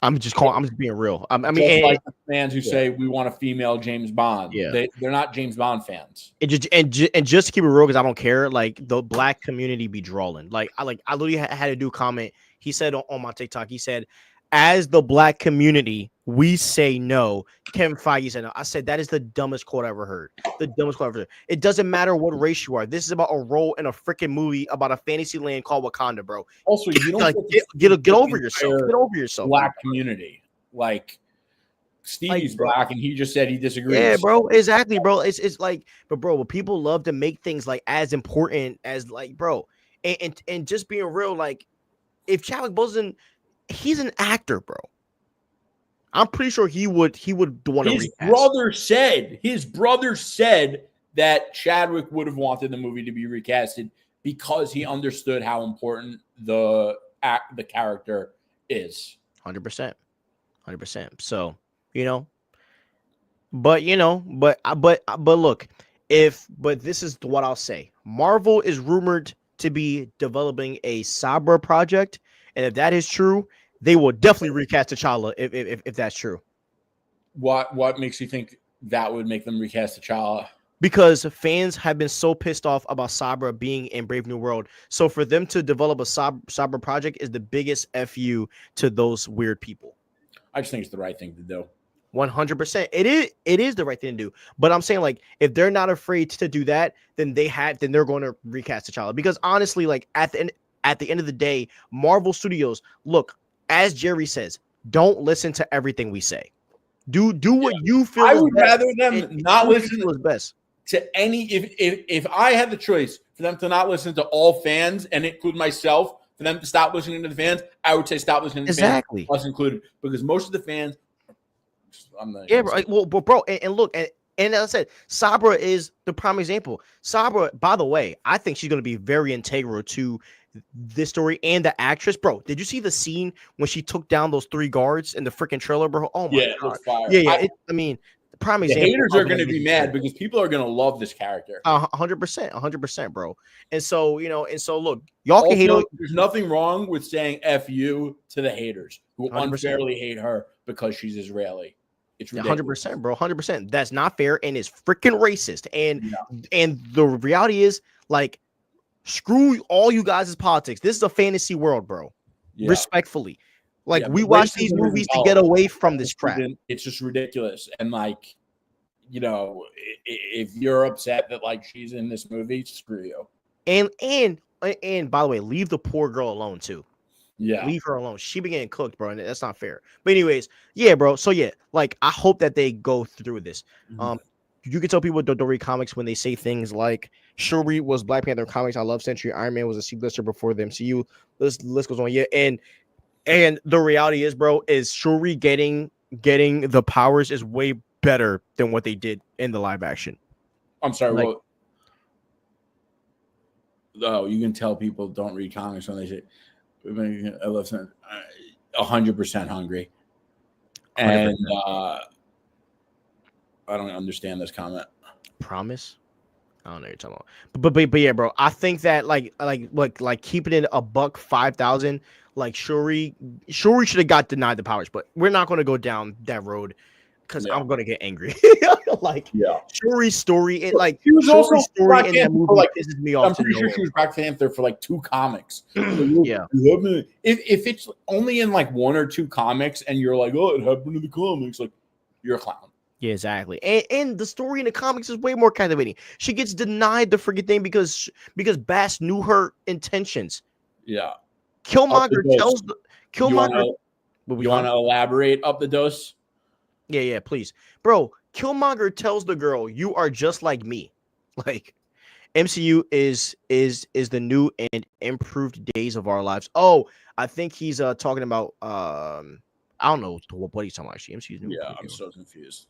I'm just being real. I mean, just like the fans who say we want a female James Bond. Yeah, they're not James Bond fans. And just to keep it real, because I don't care. Like the black community be drawing. I literally had to do a comment. He said on my TikTok, he said, "As the black community, we say no." Kevin Feige said no. I said that is the dumbest quote I ever heard. The dumbest quote I ever heard. It doesn't matter what race you are. This is about a role in a freaking movie about a fantasy land called Wakanda, bro. Also, you don't get over yourself. Get over yourself. Black community, like Stevie's black, and he just said he disagrees. Yeah, bro, exactly, bro. It's like, but people love to make things like as important as like, bro, and just being real, like if Chadwick Boseman, he's an actor, bro. I'm pretty sure he would want to recast. His brother said that Chadwick would have wanted the movie to be recasted because he understood how important the character is. 100%. So, but look, but this is what I'll say. Marvel is rumored to be developing a Sabra project, and if that is true, they will definitely recast T'Challa if that's true. What makes you think that would make them recast T'Challa? Because fans have been so pissed off about Sabra being in Brave New World. So for them to develop a Sabra project is the biggest FU to those weird people. I just think it's the right thing to do. 100%. It is the right thing to do. But I'm saying, like, if they're not afraid to do that, then they're going to recast T'Challa. Because honestly, like at the end of the day, Marvel Studios, look, as Jerry says, don't listen to everything we say. Do what you feel. I would rather them not listen to best to any. If I had the choice for them to not listen to all fans and include myself, for them to stop listening to the fans, I would say stop listening to fans, us included, because most of the fans. Bro. And look, and as I said, Sabra is the prime example. Sabra, by the way, I think she's going to be very integral to this story and the actress, bro. Did you see the scene when she took down those 3 guards in the freaking trailer, bro? Oh my Yeah, it god. looks fire. Yeah. I mean, the prime The example. haters are going to be mad because people are going to love this character. 100%, bro. And so, look, y'all can hate Also, on. there's nothing wrong with saying "F you" to the haters who 100%. unfairly hate her because she's Israeli. It's ridiculous. 100%, bro. 100%. That's not fair and it's freaking racist. And the reality is, like, screw all you guys' politics. This is a fantasy world, bro. Yeah. Respectfully. Like, we but watch these movies to get away from this crap. It's just ridiculous. And like, if you're upset that like she's in this movie, screw you. And by the way, leave the poor girl alone too. Yeah, leave her alone. She be getting cooked, bro, and that's not fair. But anyways, yeah, bro. So yeah, like I hope that they go through this. You can tell people don't read comics when they say things like Shuri was Black Panther comics. I love Century. Iron Man was a C-lister before the MCU. This list goes on. Yeah, and the reality is, bro, is Shuri getting the powers is way better than what they did in the live action. I'm sorry. Like, you can tell people don't read comics when they say, I love 100% hungry. And 100%. I don't understand this comment. Promise? I don't know what you're talking about. But yeah, bro, I think that like keeping it a $1,500, like Shuri should have got denied the powers, but we're not going to go down that road because I'm going to get angry. Shuri's story, she was also story in that movie pisses me off. I'm pretty sure she was Black Panther for like 2 comics. Yeah. If it's only in like 1 or 2 comics and you're like, oh, it happened in the comics, like you're a clown. Yeah, exactly. And the story in the comics is way more captivating. She gets denied the freaking thing because Bass knew her intentions. Yeah. Killmonger tells Killmonger. You want to elaborate up the dose? Yeah, please. Bro, Killmonger tells the girl, "You are just like me." Like MCU is the new and improved days of our lives. Oh, I think he's talking about I don't know what he's talking about actually. MCU's new. Yeah, I'm so confused.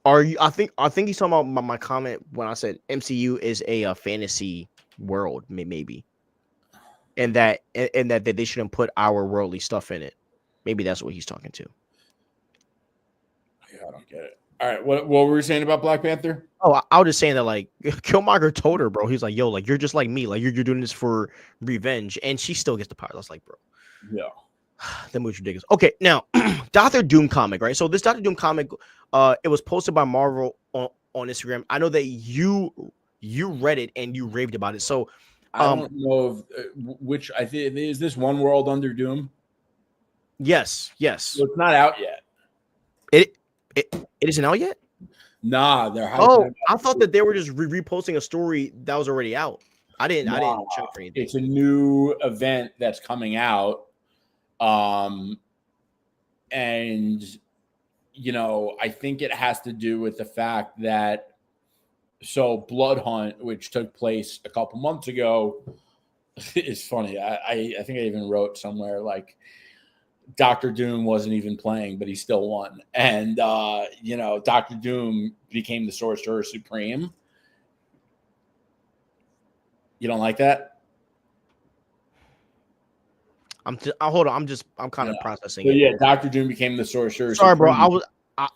Are you? I think he's talking about my comment when I said MCU is a fantasy world, maybe, and that they shouldn't put our worldly stuff in it. Maybe that's what he's talking to. Yeah, I don't get it. All right, what were we saying about Black Panther? Oh, I was just saying that like Killmonger told her, bro. He's like, "Yo, like you're just like me. Like you're doing this for revenge," and she still gets the power. I was like, bro, yeah. That movie's ridiculous. Okay, now Dr. Doom comic, right? So this Dr. Doom comic, it was posted by Marvel on Instagram. I know that you read it and you raved about it. So I don't know which I think is this One World Under Doom. Yes. So it's not out yet. It isn't out yet. Nah, they're. I thought that they were just reposting a story that was already out. I didn't check for anything. It's a new event that's coming out. And I think it has to do with the fact that Blood Hunt, which took place a couple months ago, is funny. I think I even wrote somewhere like Dr. Doom wasn't even playing, but he still won. And Dr. Doom became the Sorcerer Supreme. You don't like that? Hold on. I'm kind of processing. So, yeah, Dr. Doom became the Sorcerer. Sorry, Supreme. bro. I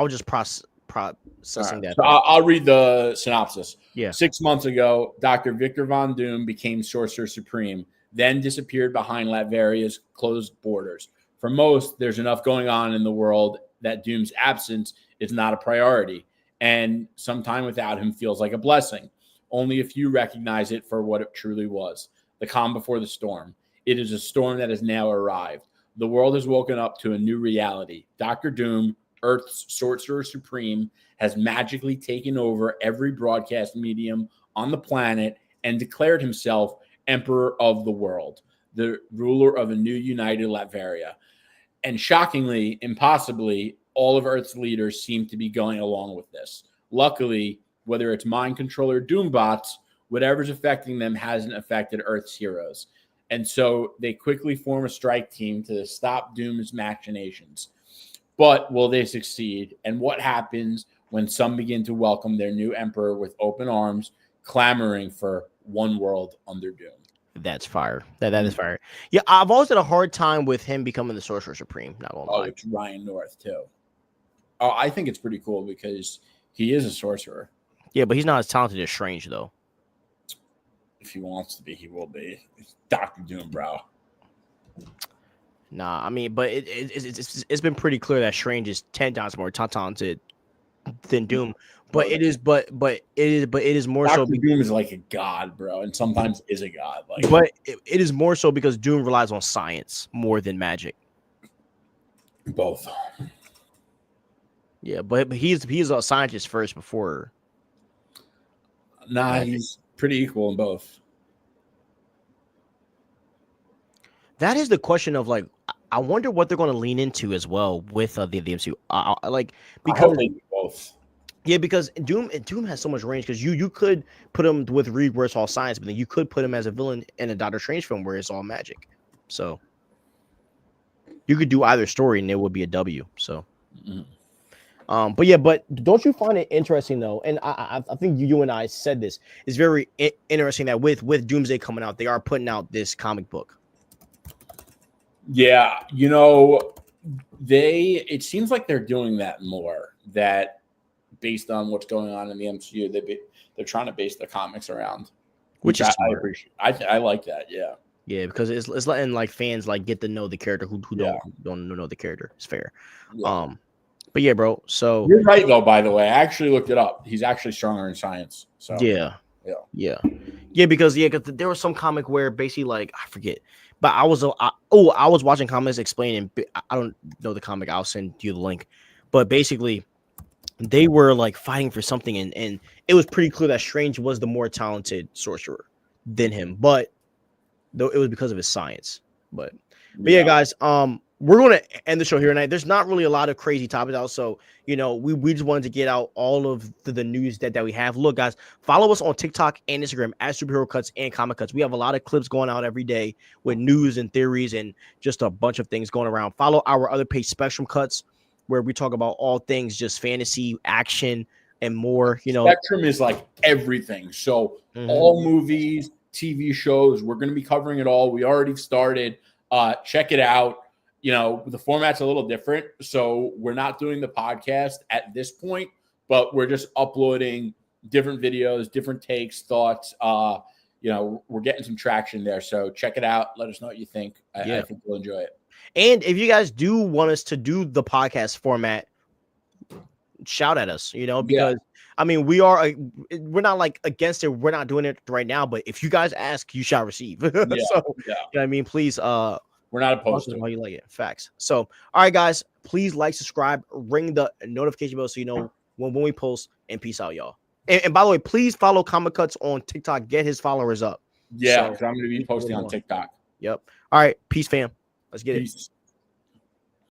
was just processing that. So I'll read the synopsis. Yeah. 6 months ago, Dr. Victor Von Doom became Sorcerer Supreme, then disappeared behind Latveria's closed borders. For most, there's enough going on in the world that Doom's absence is not a priority, and some time without him feels like a blessing. Only a few recognize it for what it truly was, the calm before the storm. It is a storm that has now arrived. The world has woken up to a new reality. Dr. Doom, Earth's Sorcerer Supreme, has magically taken over every broadcast medium on the planet and declared himself Emperor of the world, the ruler of a new united Latveria. And shockingly, impossibly, all of Earth's leaders seem to be going along with this. Luckily, whether it's mind control or Doombots, whatever's affecting them hasn't affected Earth's heroes. And so they quickly form a strike team to stop Doom's machinations. But will they succeed? And what happens when some begin to welcome their new emperor with open arms, clamoring for one world under Doom? That's fire. That is fire. Yeah, I've always had a hard time with him becoming the Sorcerer Supreme. Not gonna lie. It's Ryan North too. Oh, I think it's pretty cool because he is a sorcerer. Yeah, but he's not as talented as Strange though. If he wants to be, he will be. It's Dr. Doom, bro. Nah, I mean, but it's been pretty clear that Strange is 10 times more talented than Doom. But it is more Dr. so. Doom is like a god, bro, and sometimes is a god. Like, but it is more so because Doom relies on science more than magic. Both. Yeah, but he's a scientist first before. Nah, magic. He's pretty equal in both. That is the question of like, I wonder what they're going to lean into as well with the MCU. Like because they do both. Yeah, because Doom has so much range because you could put him with Reed where it's all science, but then you could put him as a villain in a Doctor Strange film where it's all magic. So you could do either story and it would be a W. So, but don't you find it interesting though? And I think you and I said this. It's very interesting that with Doomsday coming out, they are putting out this comic book. Yeah, it seems like they're doing that more. That based on what's going on in the MCU, they're trying to base their comics around, which I appreciate. I like that. Yeah. Yeah, because it's letting like fans like get to know the character who don't know the character. It's fair. Yeah. But yeah, bro. So you're right though. By the way, I actually looked it up. He's actually stronger in science. So yeah. Because there was some comic where basically like I forget, but I was watching comments explaining. I don't know the comic. I'll send you the link. But basically, they were like fighting for something, and it was pretty clear that Strange was the more talented sorcerer than him. But though it was because of his science. But yeah, guys, we're going to end the show here tonight. There's not really a lot of crazy topics out, so we just wanted to get out all of the news that we have. Look, guys, follow us on TikTok and Instagram at Sueprherocuts and Comic Cuts. We have a lot of clips going out every day with news and theories and just a bunch of things going around. Follow our other page, Spectrum Cuts, where we talk about all things just fantasy, action, and more. Spectrum is like everything. So all movies, TV shows, we're going to be covering it all. We already started. Check it out. The format's a little different, so we're not doing the podcast at this point, but we're just uploading different videos, different takes, thoughts. We're getting some traction there, so check it out. Let us know what you think. I think you'll enjoy it. And if you guys do want us to do the podcast format, shout at us, because I mean, we're not like against it. We're not doing it right now, but if you guys ask, you shall receive. I mean, please, we're not opposed to it. You like it. Facts. So, all right, guys, please like, subscribe, ring the notification bell so you know when we post, and peace out, y'all. And by the way, please follow Comic Cuts on TikTok. Get his followers up. Yeah, so, I'm going to be posting on TikTok. Yep. All right. Peace, fam. Let's get it.